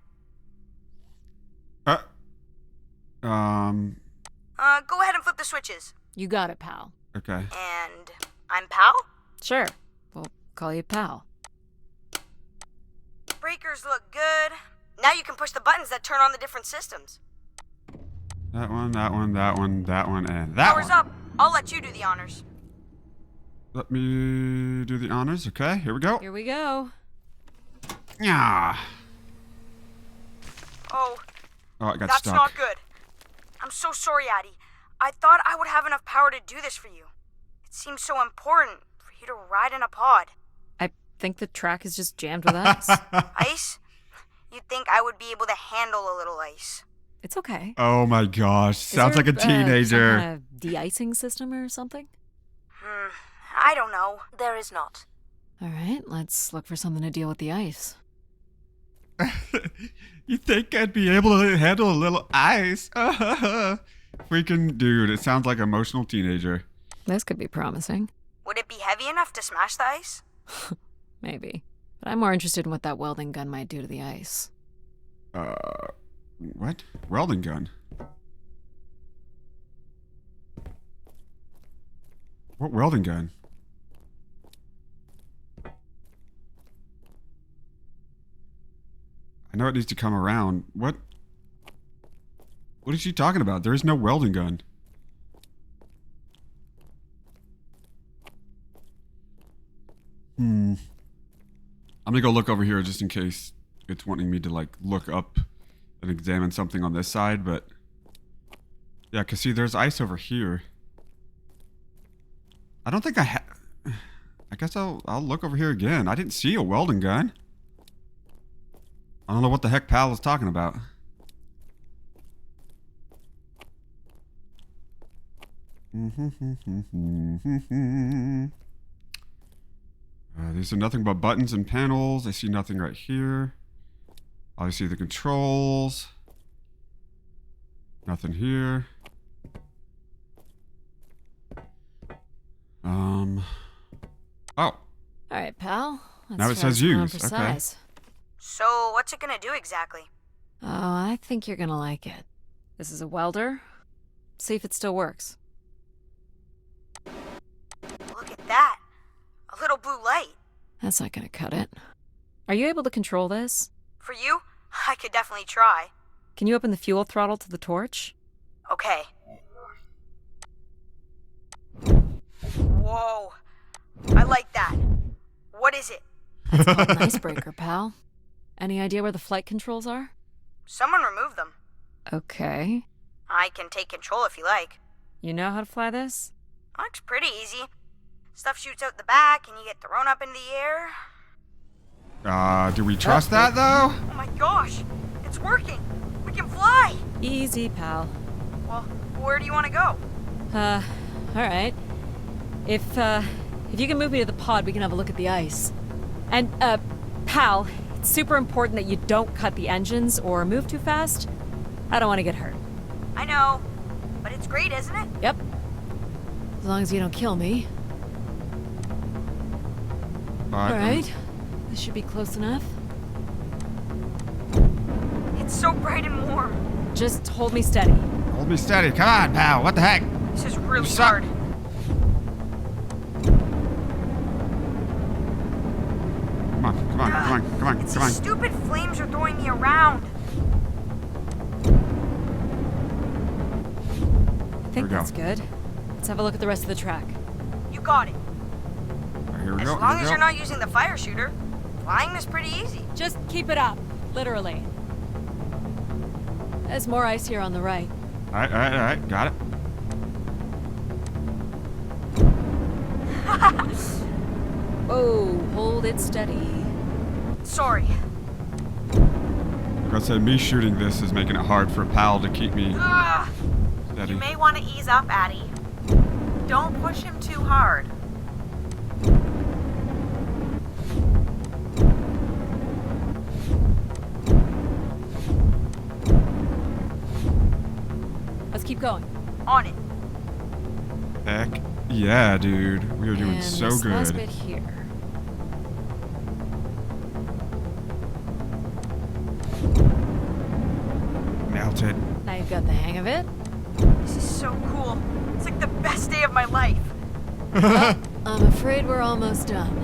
Go ahead and flip the switches. You got it, pal. Okay. And I'm Pal? Sure. We'll call you pal. Breakers look good. Now you can push the buttons that turn on the different systems. That one, and that one. Power's up. I'll let you do the honors. Let me do the honors. Okay, here we go. Here we go. Yeah. Oh, Oh, I got that's stuck. not good. I'm so sorry, Addie. I thought I would have enough power to do this for you. It seems so important for you to ride in a pod. I think the track is just jammed with ice. Ice? You'd think I would be able to handle a little ice. It's okay. Oh my gosh, Is sounds there, like a teenager. some kind of de-icing system or something? I don't know. There is not. All right, let's look for something to deal with the ice. You think I'd be able to handle a little ice? Freaking dude, it sounds like an emotional teenager. This could be promising. Would it be heavy enough to smash the ice? Maybe. But I'm more interested in what that welding gun might do to the ice. What? Welding gun? What welding gun? I know it needs to come around. What? What is she talking about? There is no welding gun. I'm gonna go look over here just in case it's wanting me to like look up and examine something on this side, but yeah, cause see, there's ice over here. I don't think I guess I'll look over here again. I didn't see a welding gun. I don't know what the heck Pal is talking about. These are nothing but buttons and panels. I see nothing right here. Obviously the controls. Nothing here. Oh. All right, pal. Let's Now it try says this one on use. for Okay. size. So, what's it gonna do exactly? Oh, I think you're gonna like it. This is a welder. See if it still works. Look at that. A little blue light. That's not gonna cut it. Are you able to control this? For you, I could definitely try. Can you open the fuel throttle to the torch? Okay. Whoa. I like that. What is it? That's called an icebreaker, pal. Any idea where the flight controls are? Someone removed them. Okay. I can take control if you like. You know how to fly this? Looks pretty easy. Stuff shoots out the back and you get thrown up in the air. Do we trust that though? Oh my gosh. It's working. We can fly. Easy, pal. Well, where do you want to go? All right. If you can move me to the pod, we can have a look at the ice. And, pal, it's super important that you don't cut the engines or move too fast. I don't want to get hurt. I know. But it's great, isn't it? Yep. As long as you don't kill me. All right. This should be close enough. It's so bright and warm. Just hold me steady. Hold me steady. Come on, pal. What the heck? This is really suck. hard. Come on, come on, come on, come on, It's come on. these stupid flames are throwing me around. I think we go. that's good. Let's have a look at the rest of the track. You got it. Right, here we As go. long here we as go. you're not using the fire shooter, flying is pretty easy. Just keep it up. Literally. There's more ice here on the right. All right, all right, all right. Got it. Whoa, hold it steady. Sorry. Like I said, me shooting this is making it hard for Pal to keep me Ah, steady. You may want to ease up, Addie. Don't push him too hard. Let's keep going. on it. Heck yeah, dude. We are doing And so this last good. bit here. Melted. Now you've got the hang of it. This is so cool. It's like the best day of my life. I'm afraid we're almost done.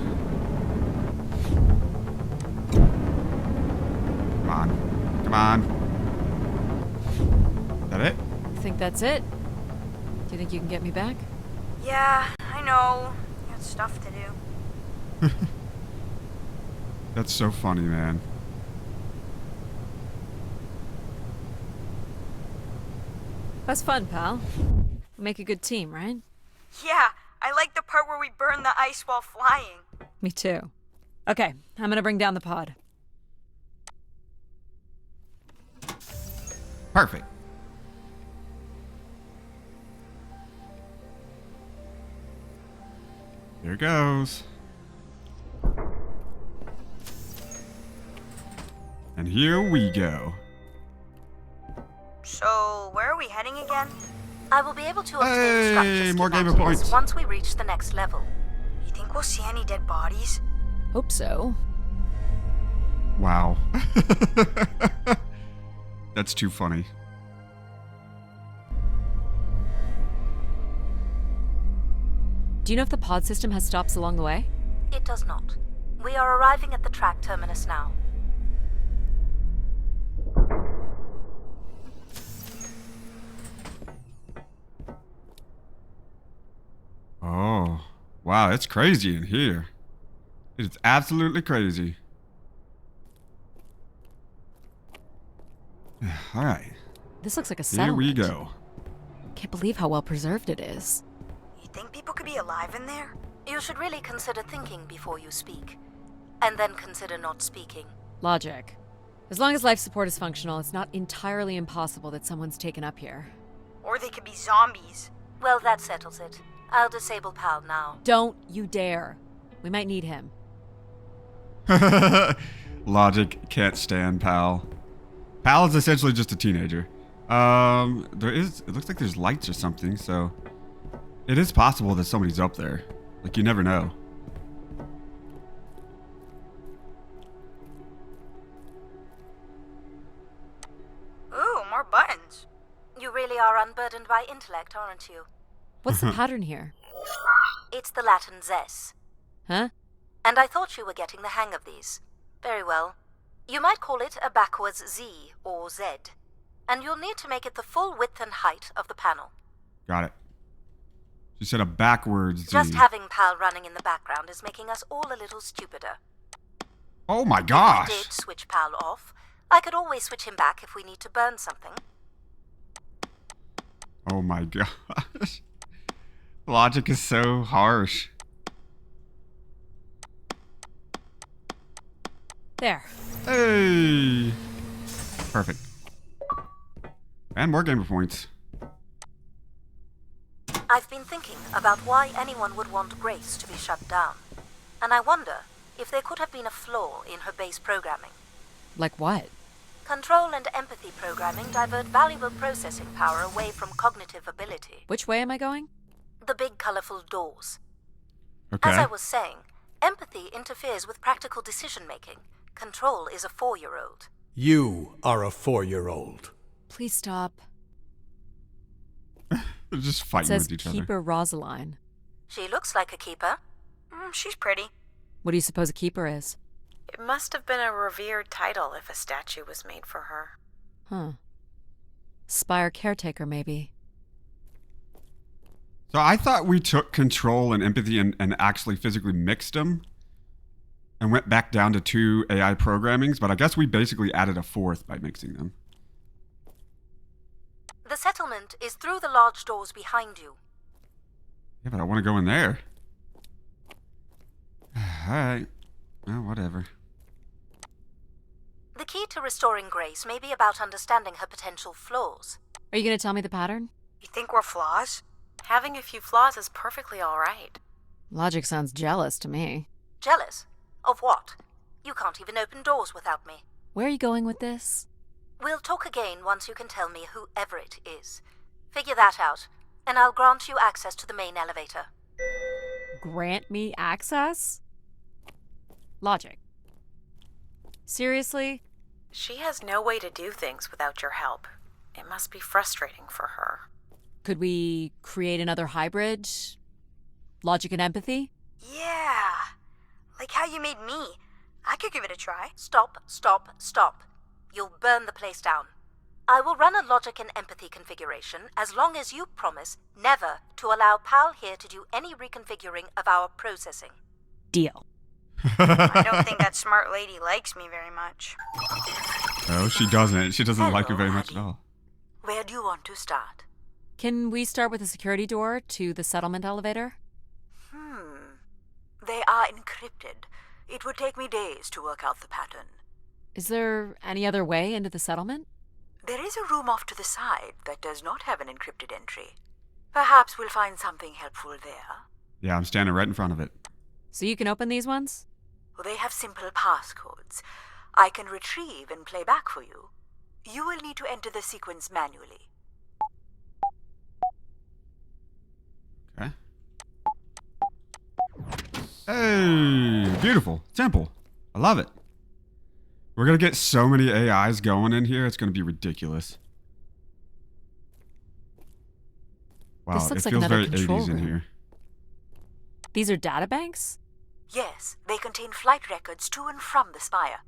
Come on. Come on. Is that it? Think that's it? Do you think you can get me back? Yeah, I know. Got stuff to do. That's so funny, man. That's fun, pal. We make a good team, right? Yeah, I like the part where we burn the ice while flying. Me too. Okay, I'm gonna bring down the pod. Perfect. Here goes. And here we go. So, where are we heading again? I will be able to obtain Hey, structure more gamer schematics points. once we reach the next level. You think we'll see any dead bodies? Hope so. Wow. That's too funny. Do you know if the pod system has stops along the way? It does not. We are arriving at the track terminus now. Oh, wow, it's crazy in here. It is absolutely crazy. All right, This looks like a here settlement. we go. Can't believe how well preserved it is. You think people could be alive in there? You should really consider thinking before you speak. And then consider not speaking. Logic. As long as life support is functional, it's not entirely impossible that someone's taken up here. Or they could be zombies. Well, that settles it. I'll disable PAL now. Don't you dare. We might need him. Logic can't stand Pal. Pal is essentially just a teenager. It looks like there's lights or something, so it is possible that somebody's up there. Like, you never know. Ooh, more buttons. You really are unburdened by intellect, aren't you? What's the pattern here? It's the Latin zes. Huh? And I thought you were getting the hang of these. Very well. You might call it a backwards Z or Z. And you'll need to make it the full width and height of the panel. Got it. She said a backwards Z. Just having PAL running in the background is making us all a little stupider. Oh my If gosh. I did switch PAL off, I could always switch him back if we need to burn something. Oh my gosh. Logic is so harsh. There. Hey. Perfect. And more gamer points. I've been thinking about why anyone would want Grace to be shut down. And I wonder if there could have been a flaw in her base programming. Like what? Control and empathy programming divert valuable processing power away from cognitive ability. Which way am I going? The big colorful doors. Okay. As I was saying, empathy interferes with practical decision-making. Control is a 4-year-old. You are a 4-year-old. Please stop. They're just It fighting says with each other. Keeper Rosaline. She looks like a keeper. She's pretty. What do you suppose a keeper is? It must have been a revered title if a statue was made for her. Huh. Spire caretaker, maybe. So I thought we took control and empathy and actually physically mixed them and went back down to 2 AI programmings, but I guess we basically added a 4th by mixing them. The settlement is through the large doors behind you. Yeah, but I want to go in there. Alright. Well, whatever. The key to restoring Grace may be about understanding her potential flaws. Are you going to tell me the pattern? You think we're flaws? Having a few flaws is perfectly all right. Logic sounds jealous to me. Jealous? Of what? You can't even open doors without me. Where are you going with this? We'll talk again once you can tell me who Everett is. Figure that out, and I'll grant you access to the main elevator. Grant me access? Logic. Seriously? She has no way to do things without your help. It must be frustrating for her. Could we create another hybrid? Logic and empathy? Yeah. Like how you made me. I could give it a try. Stop, stop, stop. You'll burn the place down. I will run a logic and empathy configuration as long as you promise never to allow PAL here to do any reconfiguring of our processing. Deal. I don't think that smart lady likes me very much. Oh, she doesn't. She doesn't like you Hello, very much at Addie. all. Where do you want to start? Can we start with the security door to the settlement elevator? They are encrypted. It would take me days to work out the pattern. Is there any other way into the settlement? There is a room off to the side that does not have an encrypted entry. Perhaps we'll find something helpful there. Yeah, I'm standing right in front of it. So you can open these ones? They have simple passcodes. I can retrieve and play back for you. You will need to enter the sequence manually. Okay. Hey, beautiful. Simple. I love it. We're going to get so many AIs going in here. It's going to be ridiculous. Wow, This looks it like feels another very control 80s in room. here. These are databanks? Yes, they contain flight records to and from the Spire.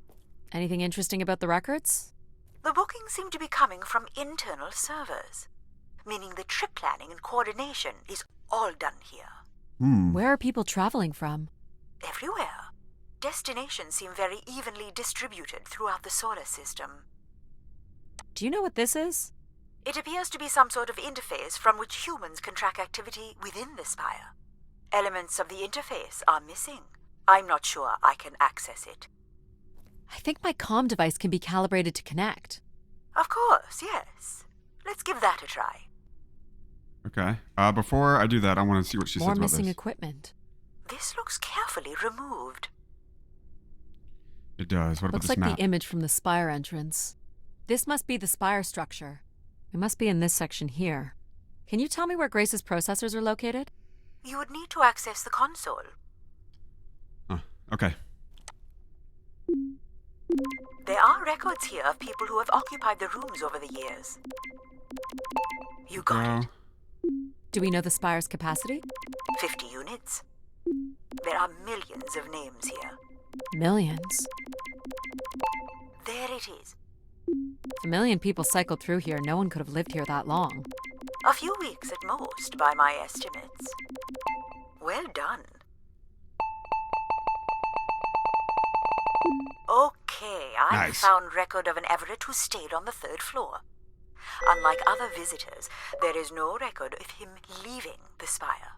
Anything interesting about the records? The bookings seem to be coming from internal servers, meaning the trip planning and coordination is all done here. Where are people traveling from? Everywhere. Destinations seem very evenly distributed throughout the solar system. Do you know what this is? It appears to be some sort of interface from which humans can track activity within the Spire. Elements of the interface are missing. I'm not sure I can access it. I think my comm device can be calibrated to connect. Of course, yes. Let's give that a try. Okay. Before I do that, I want to see what she More says about missing this. equipment. This looks carefully removed. It does. What about Looks this like map? the image from the Spire entrance. This must be the Spire structure. It must be in this section here. Can you tell me where Grace's processors are located? You would need to access the console. Okay. There are records here of people who have occupied the rooms over the years. You got it. Do we know the Spire's capacity? 50 units. There are millions of names here. Millions. There it is. If 1 million people cycled through here, no one could have lived here that long. A few weeks at most, by my estimates. Well done. Okay, I Nice. found record of an Everett who stayed on the 3rd floor. Unlike other visitors, there is no record of him leaving the Spire.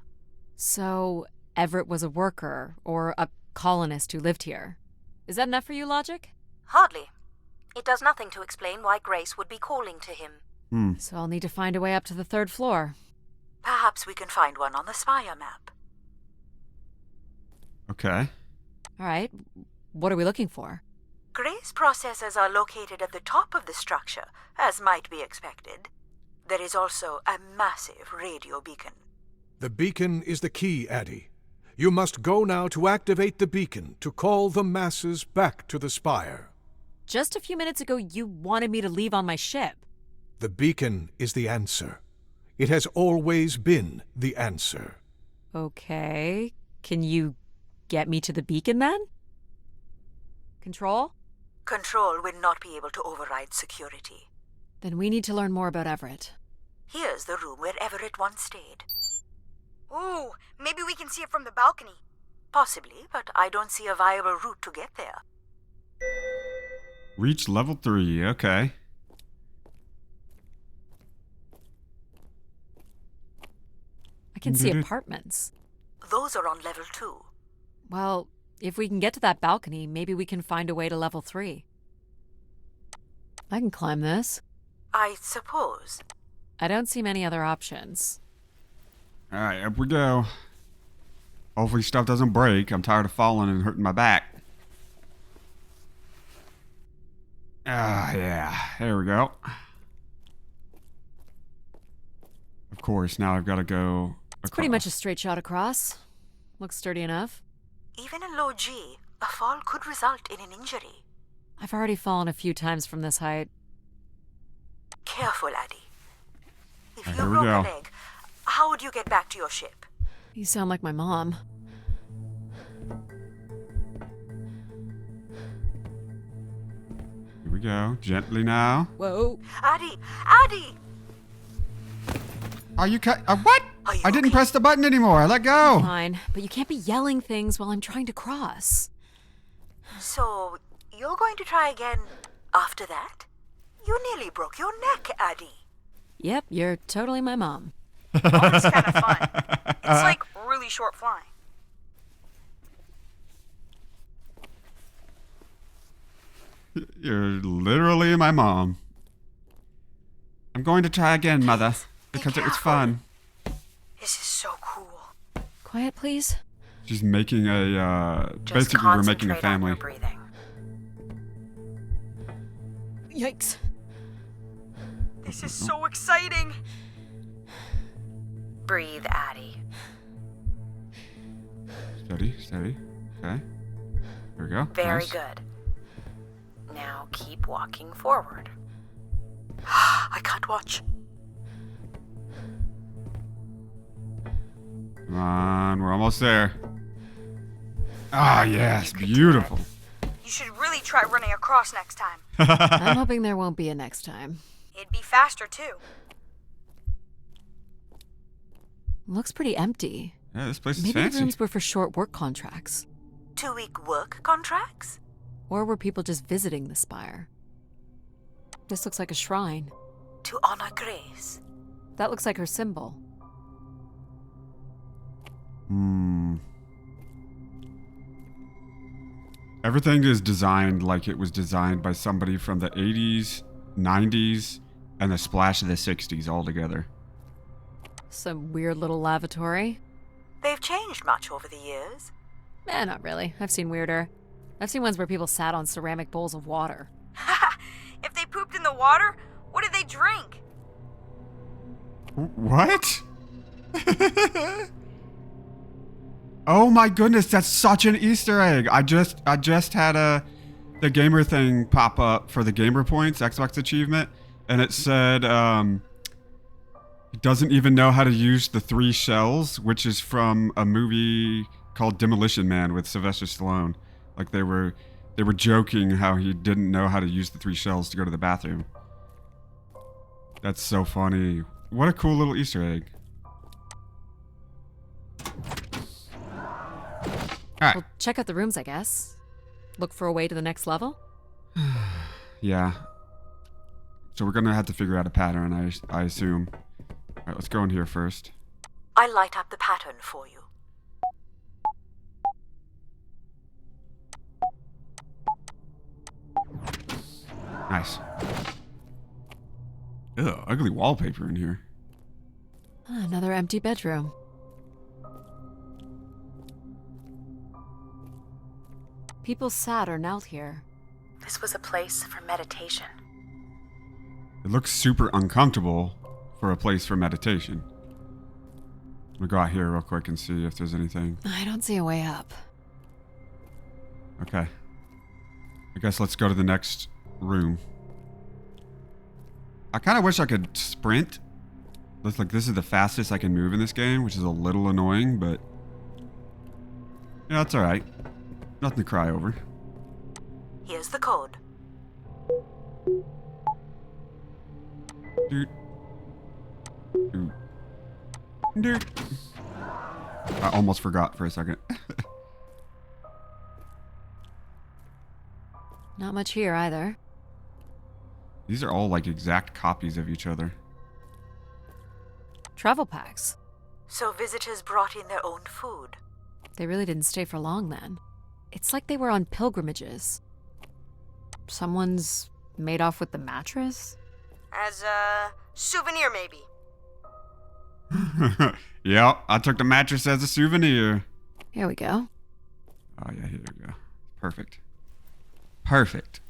So, Everett was a worker, or a colonist who lived here. Is that enough for you, Logic? Hardly. It does nothing to explain why Grace would be calling to him. So I'll need to find a way up to the 3rd floor. Perhaps we can find one on the Spire map. Okay. All right. What are we looking for? Grace processors are located at the top of the structure, as might be expected. There is also a massive radio beacon. The beacon is the key, Addie. You must go now to activate the beacon to call the masses back to the Spire. Just a few minutes ago, you wanted me to leave on my ship. The beacon is the answer. It has always been the answer. Okay. Can you get me to the beacon then? Control? Control will not be able to override security. Then we need to learn more about Everett. Here's the room where Everett once stayed. Ooh, maybe we can see it from the balcony. Possibly, but I don't see a viable route to get there. Reach level 3. Okay. I can see apartments. Those are on level 2. Well, if we can get to that balcony, maybe we can find a way to level 3. I can climb this. I suppose. I don't see many other options. All right, up we go. Hopefully stuff doesn't break. I'm tired of falling and hurting my back. Ah, yeah. There we go. Of course, now I've got to go It's pretty much a straight shot across. Looks sturdy enough. Even in low G, a fall could result in an injury. I've already fallen a few times from this height. Careful, Addie. If you Here we broke go. a leg, how would you get back to your ship? You sound like my mom. Here we go. Gently now. Whoa. Addie! Addie! Are you what? Are you I didn't okay? press the button anymore. Let go. Fine, but you can't be yelling things while I'm trying to cross. So, you're going to try again after that? You nearly broke your neck, Addie. Yep, you're totally my mom. Oh, it's kind of fun. It's like really short flying. You're literally my mom. I'm going to try again, Mother, because it was fun. This is so cool. Quiet, please. She's making a, Just basically we're making a concentrate on family. your breathing. Yikes. This is so exciting. Breathe, Addie. Steady, steady. Okay. There we go. Very Nice. good. Now keep walking forward. I can't watch. Come on, we're almost there. Ah, yes, beautiful. You should really try running across next time. I'm hoping there won't be a next time. It'd be faster, too. Looks pretty empty. Yeah, this place is Maybe the fancy. rooms were for short work contracts. 2-week work contracts? Or were people just visiting the spire? This looks like a shrine. To honor Grace. That looks like her symbol. Everything is designed like it was designed by somebody from the 80s, 90s, and the splash of the 60s all together. Some weird little lavatory. They've changed much over the years. Not really. I've seen weirder. I've seen ones where people sat on ceramic bowls of water. If they pooped in the water, what did they drink? What? Oh my goodness, that's such an Easter egg. I just had the gamer thing pop up for the gamer points Xbox achievement, and it said he doesn't even know how to use the 3 shells, which is from a movie called Demolition Man with Sylvester Stallone. Like they were joking how he didn't know how to use the 3 shells to go to the bathroom. That's so funny. What a cool little Easter egg. Alright. Well, check out the rooms, I guess. Look for a way to the next level? Yeah. So we're gonna have to figure out a pattern, I assume. Alright, let's go in here first. I'll light up the pattern for you. Nice. Ugh, ugly wallpaper in here. Another empty bedroom. People sat or knelt here. This was a place for meditation. It looks super uncomfortable for a place for meditation. I'm gonna go out here real quick and see if there's anything. I don't see a way up. Okay. I guess let's go to the next room. I kind of wish I could sprint. Looks like this is the fastest I can move in this game, which is a little annoying, but yeah, it's alright. Nothing to cry over. Here's the code. Dude. Dude. Dude. I almost forgot for a second. Not much here either. These are all like exact copies of each other. Travel packs. So visitors brought in their own food. They really didn't stay for long then. It's like they were on pilgrimages. Someone's made off with the mattress? As a souvenir, maybe. Yep, I took the mattress as a souvenir. Here we go. Oh yeah, here we go. Perfect. Perfect.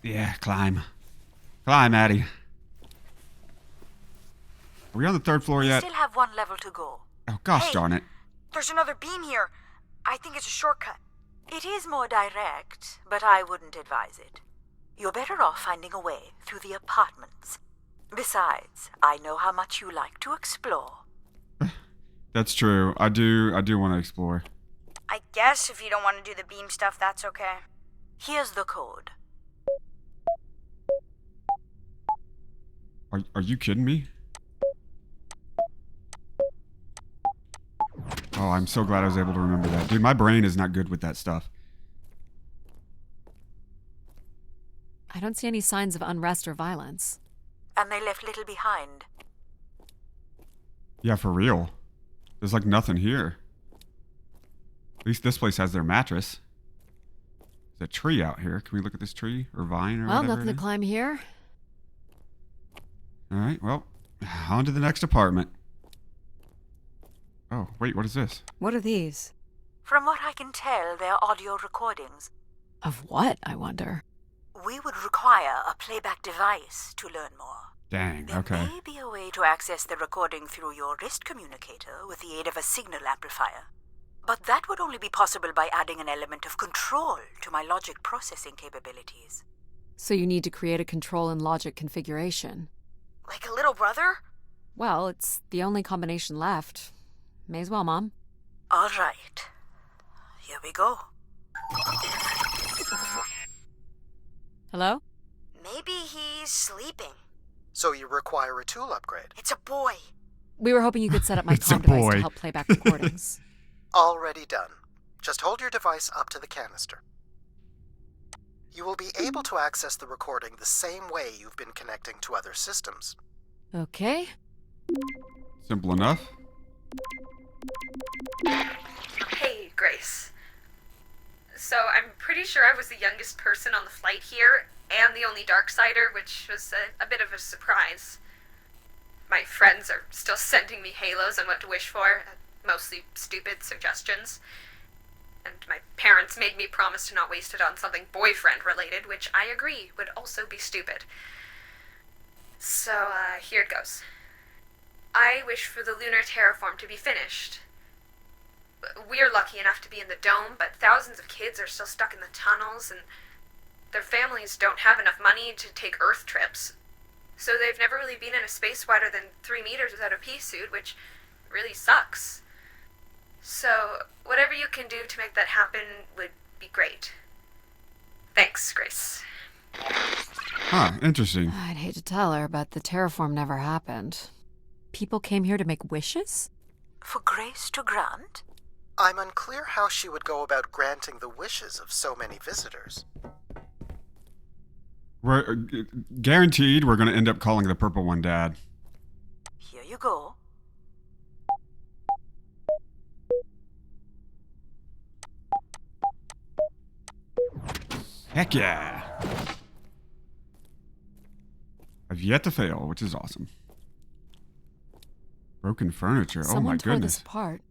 Yeah, climb. Climb, Addie. Are we on the 3rd floor We yet? still have 1 level to go. Oh, gosh Hey. darn it. There's another beam here. I think it's a shortcut. It is more direct, but I wouldn't advise it. You're better off finding a way through the apartments. Besides, I know how much you like to explore. That's true. I do want to explore. I guess if you don't want to do the beam stuff, that's okay. Here's the code. Are you kidding me? Oh, I'm so glad I was able to remember that. Dude, my brain is not good with that stuff. I don't see any signs of unrest or violence. And they left little behind. Yeah, for real. There's like nothing here. At least this place has their mattress. There's a tree out here. Can we look at this tree or vine or Well, whatever? nothing to climb here. All right, well, on to the next apartment. Oh, wait, what is this? What are these? From what I can tell, they're audio recordings. Of what, I wonder? We would require a playback device to learn more. Dang, There okay. may be a way to access the recording through your wrist communicator with the aid of a signal amplifier. But that would only be possible by adding an element of control to my logic processing capabilities. So you need to create a control and logic configuration. Like a little brother? Well, it's the only combination left. May as well, Mom. All right. Here we go. Hello? Maybe he's sleeping. So you require a tool upgrade. It's a boy. We were hoping you could set up my It's a comm device boy. to help play back recordings. Already done. Just hold your device up to the canister. You will be able to access the recording the same way you've been connecting to other systems. Okay. Simple enough. Hey, Grace. So I'm pretty sure I was the youngest person on the flight here, and the only Darksider, which was a bit of a surprise. My friends are still sending me halos on what to wish for, mostly stupid suggestions. And my parents made me promise to not waste it on something boyfriend-related, which I agree would also be stupid. So, here it goes. I wish for the lunar terraform to be finished. We're lucky enough to be in the dome, but thousands of kids are still stuck in the tunnels, and their families don't have enough money to take Earth trips. So they've never really been in a space wider than 3 meters without a pea suit, which really sucks. So, whatever you can do to make that happen would be great. Thanks, Grace. Huh, interesting. I'd hate to tell her, but the terraform never happened. People came here to make wishes? For Grace to grant? I'm unclear how she would go about granting the wishes of so many visitors. We're guaranteed we're going to end up calling the purple one Dad. Here you go. Heck yeah. I've yet to fail, which is awesome. Broken furniture. Someone oh my tore goodness. this apart.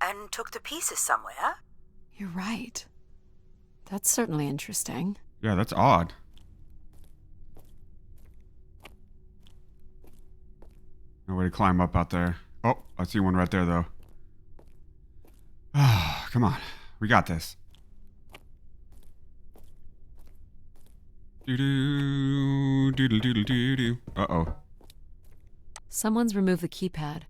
And took the pieces somewhere? You're right. That's certainly interesting. Yeah, that's odd. No way to climb up out there. Oh, I see one right there, though. Ah, come on. We got this. Doo-doo, doodle-doodle-doo-doo. Uh-oh. Someone's removed the keypad.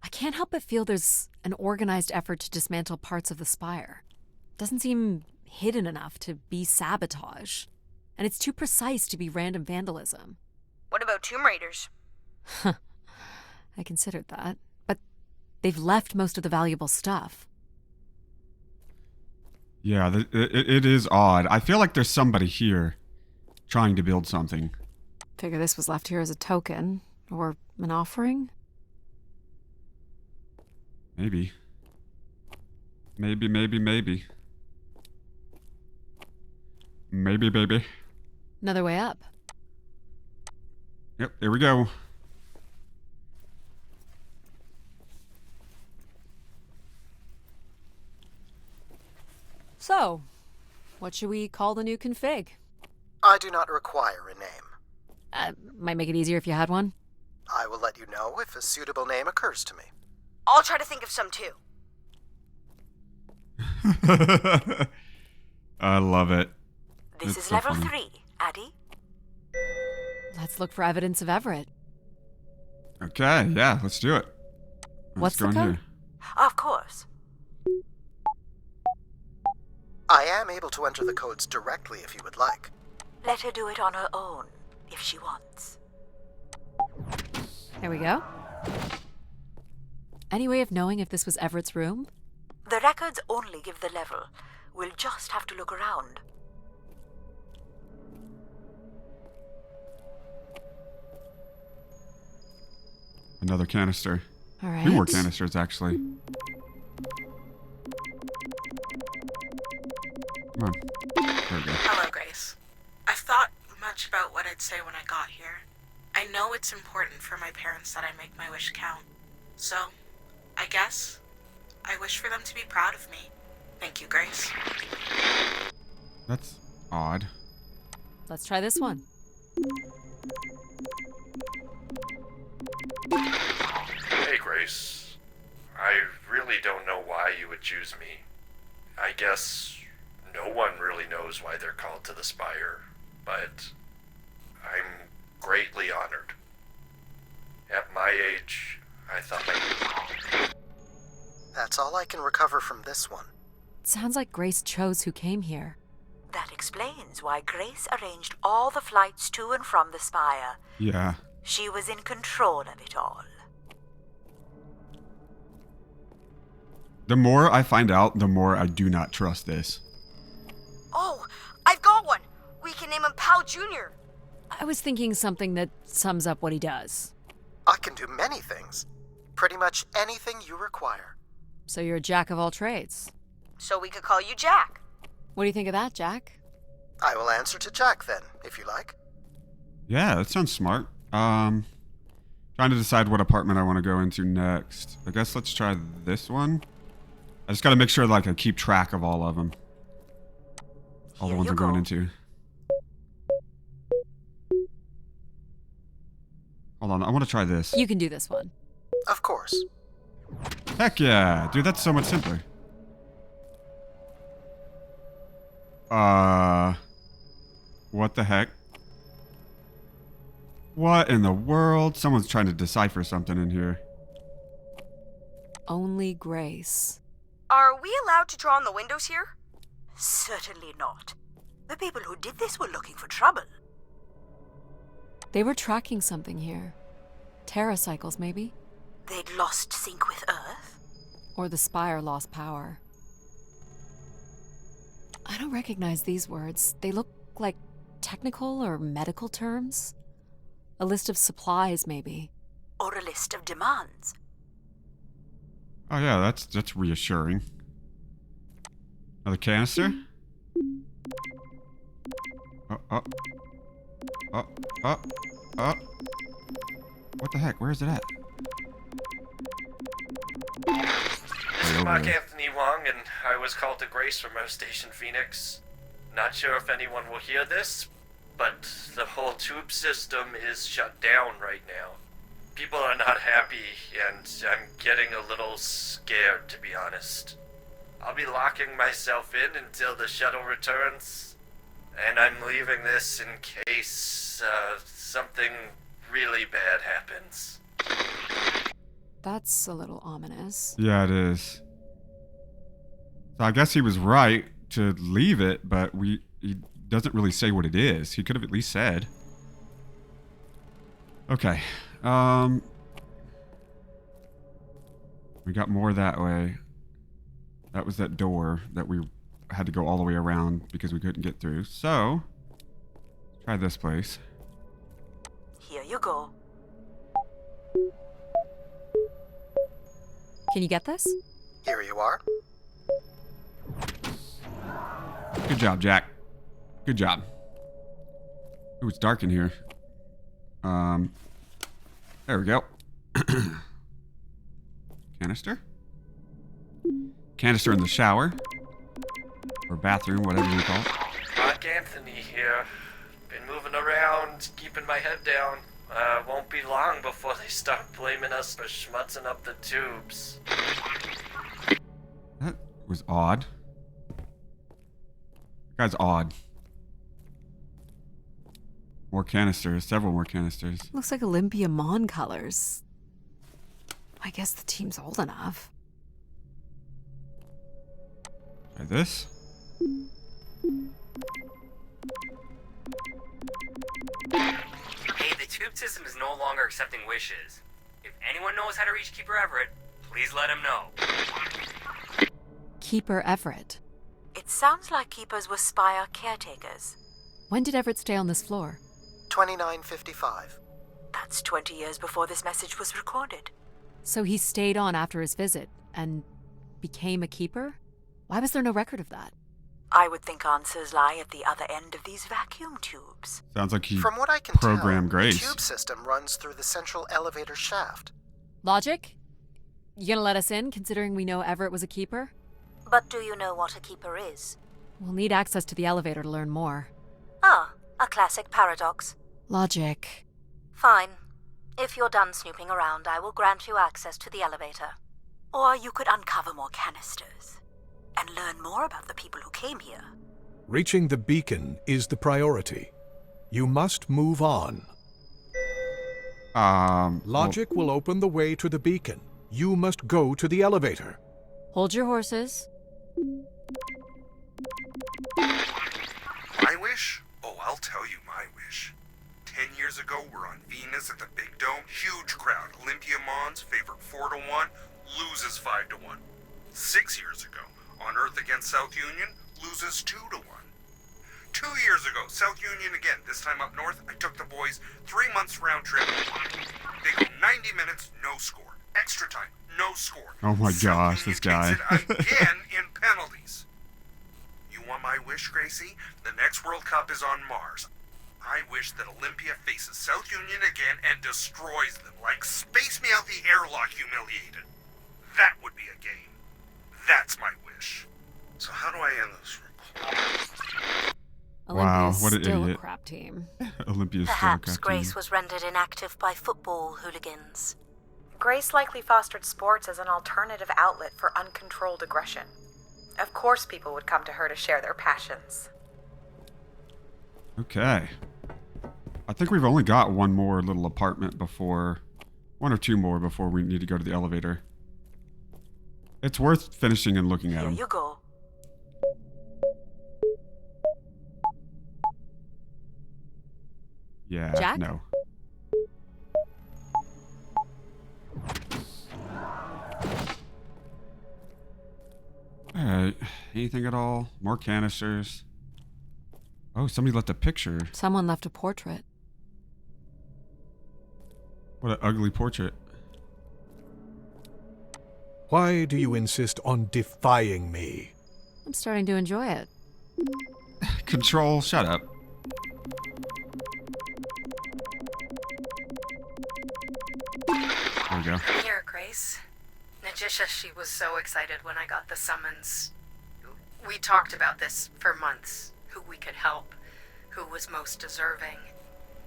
I can't help but feel there's an organized effort to dismantle parts of the spire. Doesn't seem hidden enough to be sabotage. And it's too precise to be random vandalism. What about Tomb Raiders? I considered that. But they've left most of the valuable stuff. Yeah, it is odd. I feel like there's somebody here trying to build something. Figure this was left here as a token. Or an offering? Maybe. Maybe, maybe, maybe. Maybe, baby. Another way up. Yep, here we go. So, what should we call the new config? I do not require a name. Might make it easier if you had one. I will let you know if a suitable name occurs to me. I'll try to think of some too. I love it. This It's is so level funny. 3, Addie. Let's look for evidence of Everett. Okay, yeah, let's do it. What's Let's the go in code? here. Of course. I am able to enter the codes directly if you would like. Let her do it on her own, if she wants. There we go. Any way of knowing if this was Everett's room? The records only give the level. We'll just have to look around. Another canister. All right. 2 more canisters, actually. Come on. There we go. Hello, Grace. I've thought much about what I'd say when I got here. I know it's important for my parents that I make my wish count. So, I guess I wish for them to be proud of me. Thank you, Grace. That's odd. Let's try this one. Hey, Grace. I really don't know why you would choose me. I guess no one really knows why they're called to the Spire, but I'm greatly honored. At my age, I thought That's all I can recover from this one. It sounds like Grace chose who came here. That explains why Grace arranged all the flights to and from the Spire. Yeah. She was in control of it all. The more I find out, the more I do not trust this. Oh, I've got one. We can name him Pal Jr. I was thinking something that sums up what he does. I can do many things. Pretty much anything you require. So you're a jack of all trades. So we could call you Jack. What do you think of that, Jack? I will answer to Jack then, if you like. Yeah, that sounds smart. Trying to decide what apartment I want to go into next. I guess let's try this one. I just got to make sure like I keep track of all of them. All the ones I'm going into. Hold on, I want to try this. You can do this one. Of course. Heck yeah, dude, that's so much simpler. What the heck? What in the world? Someone's trying to decipher something in here. Only Grace. Are we allowed to draw on the windows here? Certainly not. The people who did this were looking for trouble. They were tracking something here. Terracycles, maybe? They'd lost sync with Earth? Or the Spire lost power. I don't recognize these words. They look like technical or medical terms. A list of supplies, maybe. Or a list of demands. Oh yeah, that's reassuring. Another canister? What the heck? Where is it at? This is Mark Anthony Wong, and I was called to Grace from our station Phoenix. Not sure if anyone will hear this, but the whole tube system is shut down right now. People are not happy, and I'm getting a little scared, to be honest. I'll be locking myself in until the shuttle returns, and I'm leaving this in case something really bad happens. That's a little ominous. Yeah, it is. So I guess he was right to leave it, but he doesn't really say what it is. He could have at least said. Okay. We got more that way. That was that door that we had to go all the way around because we couldn't get through. So, let's try this place. Here you go. Can you get this? Here you are. Good job, Jack. Good job. Ooh, it's dark in here. There we go. Canister? Canister in the shower. Or bathroom, whatever you call it. Mark Anthony here. Been moving around, keeping my head down. Won't be long before they start blaming us for schmutzing up the tubes. That was odd. That guy's odd. More canisters, several more canisters. Looks like Olympia Mon colors. I guess the team's old enough. Try this. Hey, the tube system is no longer accepting wishes. If anyone knows how to reach Keeper Everett, please let him know. Keeper Everett. It sounds like keepers were Spire caretakers. When did Everett stay on this floor? 2955. That's 20 years before this message was recorded. So he stayed on after his visit and became a keeper? Why was there no record of that? I would think answers lie at the other end of these vacuum tubes. Sounds like he From what I can programmed tell, Grace. the tube system runs through the central elevator shaft. Logic? You gonna let us in, considering we know Everett was a keeper? But do you know what a keeper is? We'll need access to the elevator to learn more. Ah, a classic paradox. Logic. Fine. If you're done snooping around, I will grant you access to the elevator. Or you could uncover more canisters and learn more about the people who came here. Reaching the beacon is the priority. You must move on. Logic will open the way to the beacon. You must go to the elevator. Hold your horses. My wish? Oh, I'll tell you my wish. 10 years ago, we're on Venus at the Big Dome. Huge crowd. Olympia Mons, favored 4-1, loses 5-1. 6 years ago, on Earth against South Union, loses 2-1. 2 years ago, South Union again, this time up north. I took the boys 3 months round trip. They go 90 minutes, no score. Extra time, no score. Oh my gosh, South this Union guy. takes it again in penalties. You want my wish, Gracie? The next World Cup is on Mars. I wish that Olympia faces South Union again and destroys them, like Space Me Out the Airlock humiliated. That would be a game. That's my wish. So how do I end this recording? Wow, Olympia's what an still idiot. a crap team. Olympia's still a Perhaps crap Grace team. was rendered inactive by football hooligans. Grace likely fostered sports as an alternative outlet for uncontrolled aggression. Of course people would come to her to share their passions. Okay. I think we've only got one more little apartment before... One or two more before we need to go to the elevator. It's worth finishing and looking at Here them. you go. Yeah, Jack? no. Alright, anything at all? More canisters. Oh, somebody left a picture. Someone left a portrait. What an ugly portrait. Why do you insist on defying me? I'm starting to enjoy it. Control, shut up. There we go. Here, Grace. Najisha, she was so excited when I got the summons. We talked about this for months. Who we could help. Who was most deserving.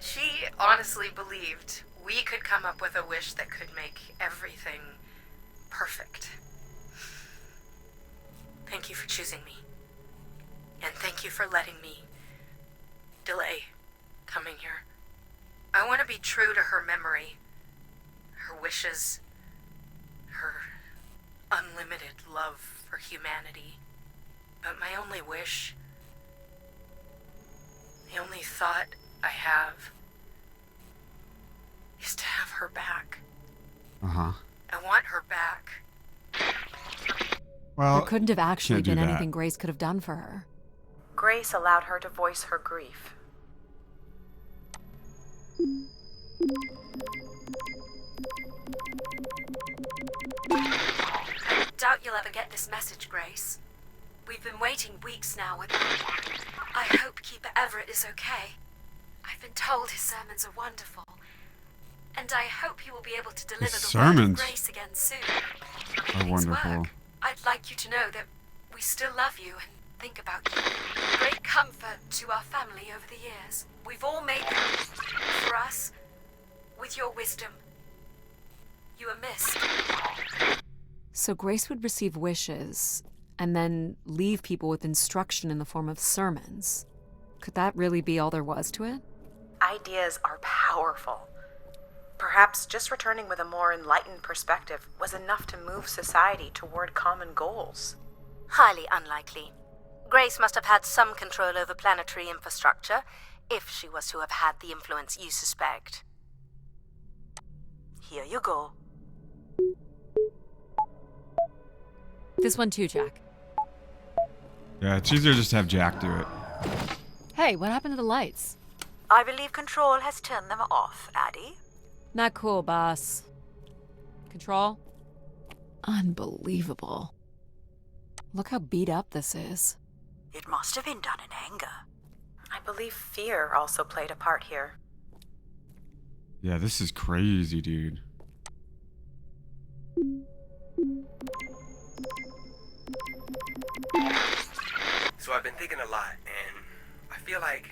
She honestly believed we could come up with a wish that could make everything perfect. Thank you for choosing me. And thank you for letting me delay coming here. I want to be true to her memory, her wishes, her unlimited love for humanity. But my only wish, the only thought I have, is to have her back. Uh-huh. I want her back. Well, There couldn't have actually can't do been that. anything Grace could have done for her. Grace allowed her to voice her grief. Doubt you'll ever get this message, Grace. We've been waiting weeks now with... I hope Keeper Everett is okay. I've been told his sermons are wonderful. And I hope he will be able to deliver His the word of sermons grace again soon. are wonderful. I'd like you to know that we still love you and think about you. Great comfort to our family over the years. We've all made them. For us, with your wisdom, you are missed. So Grace would receive wishes and then leave people with instruction in the form of sermons. Could that really be all there was to it? Ideas are powerful. Perhaps just returning with a more enlightened perspective was enough to move society toward common goals. Highly unlikely. Grace must have had some control over planetary infrastructure, if she was to have had the influence you suspect. Here you go. This one too, Jack. Yeah, it's easier just to have Jack do it. Hey, what happened to the lights? I believe Control has turned them off, Addie. Not cool, boss. Control? Unbelievable. Look how beat up this is. It must have been done in anger. I believe fear also played a part here. Yeah, this is crazy, dude. So I've been thinking a lot, and I feel like,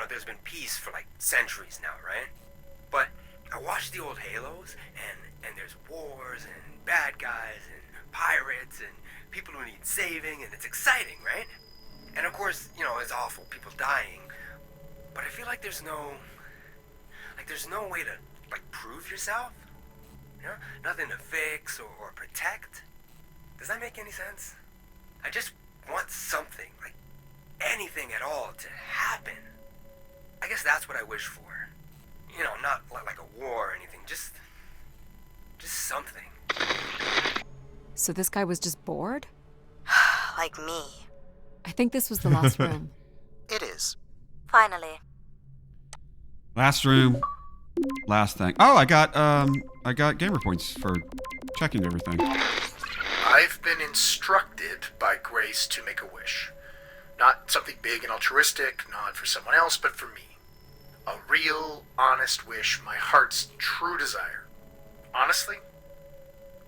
there's been peace for like centuries now, right? But I watch the old Halos, and there's wars, and bad guys, and pirates, and people who need saving, and it's exciting, right? And of course, it's awful, people dying. But I feel like there's no way to, prove yourself. Nothing to fix or protect. Does that make any sense? I just want something, anything at all to happen. I guess that's what I wish for. Not like a war or anything, just something. So this guy was just bored? Like me. I think this was the last room. It is. Finally. Last room. Last thing. Oh, I got gamer points for checking everything. I've been instructed by Grace to make a wish. Not something big and altruistic, not for someone else, but for me. A real, honest wish, my heart's true desire. Honestly,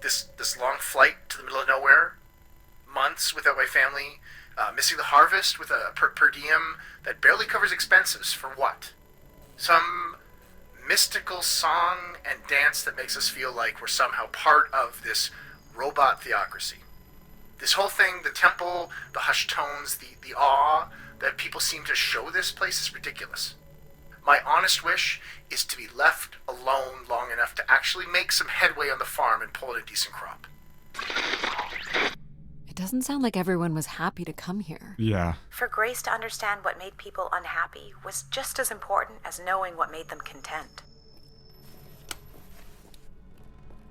this long flight to the middle of nowhere, months without my family, missing the harvest with a per diem that barely covers expenses, for what? Some mystical song and dance that makes us feel like we're somehow part of this robot theocracy. This whole thing, the temple, the hushed tones, the awe that people seem to show this place is ridiculous. My honest wish is to be left alone long enough to actually make some headway on the farm and pull in a decent crop. It doesn't sound like everyone was happy to come here. Yeah. For Grace to understand what made people unhappy was just as important as knowing what made them content.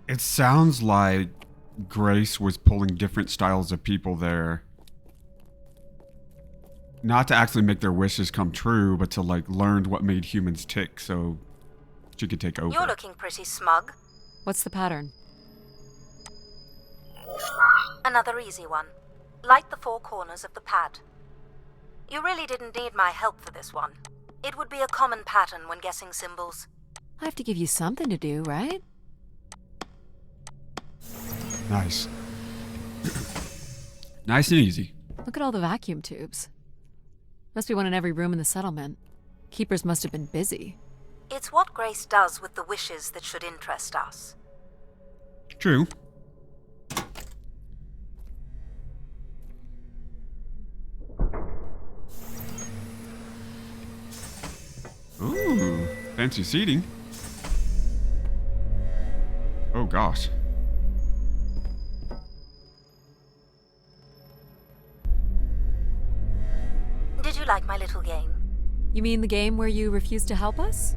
It sounds like Grace was pulling different styles of people there. Not to actually make their wishes come true, but to learn what made humans tick so she could take over. You're looking pretty smug. What's the pattern? Another easy one. Light the 4 corners of the pad. You really didn't need my help for this one. It would be a common pattern when guessing symbols. I have to give you something to do, right? Nice. Nice and easy. Look at all the vacuum tubes. Must be one in every room in the settlement. Keepers must have been busy. It's what Grace does with the wishes that should interest us. True. Ooh, fancy seating. Oh gosh. Did you like my little game? You mean the game where you refused to help us?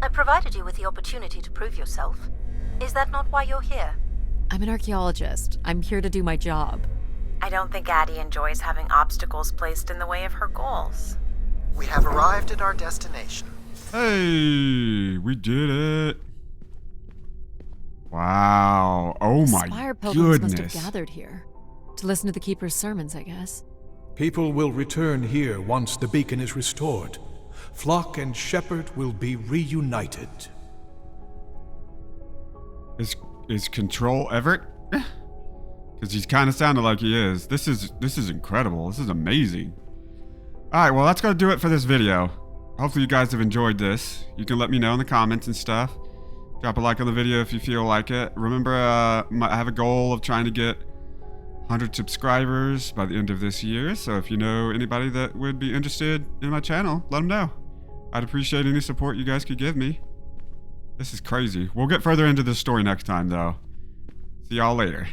I provided you with the opportunity to prove yourself. Is that not why you're here? I'm an archaeologist. I'm here to do my job. I don't think Addie enjoys having obstacles placed in the way of her goals. We have arrived at our destination. Hey, we did it. Wow. Oh my Spire pilgrims must have goodness. gathered here. To listen to the Keeper's sermons, I guess. People will return here once the beacon is restored. Flock and shepherd will be reunited. Is Control Everett? Because he's kind of sounded like he is. This is incredible. This is amazing. Alright, well that's going to do it for this video. Hopefully you guys have enjoyed this. You can let me know in the comments and stuff. Drop a like on the video if you feel like it. Remember, I have a goal of trying to get 100 subscribers by the end of this year. So if you know anybody that would be interested in my channel, let them know. I'd appreciate any support you guys could give me. This is crazy. We'll get further into this story next time, though. See y'all later.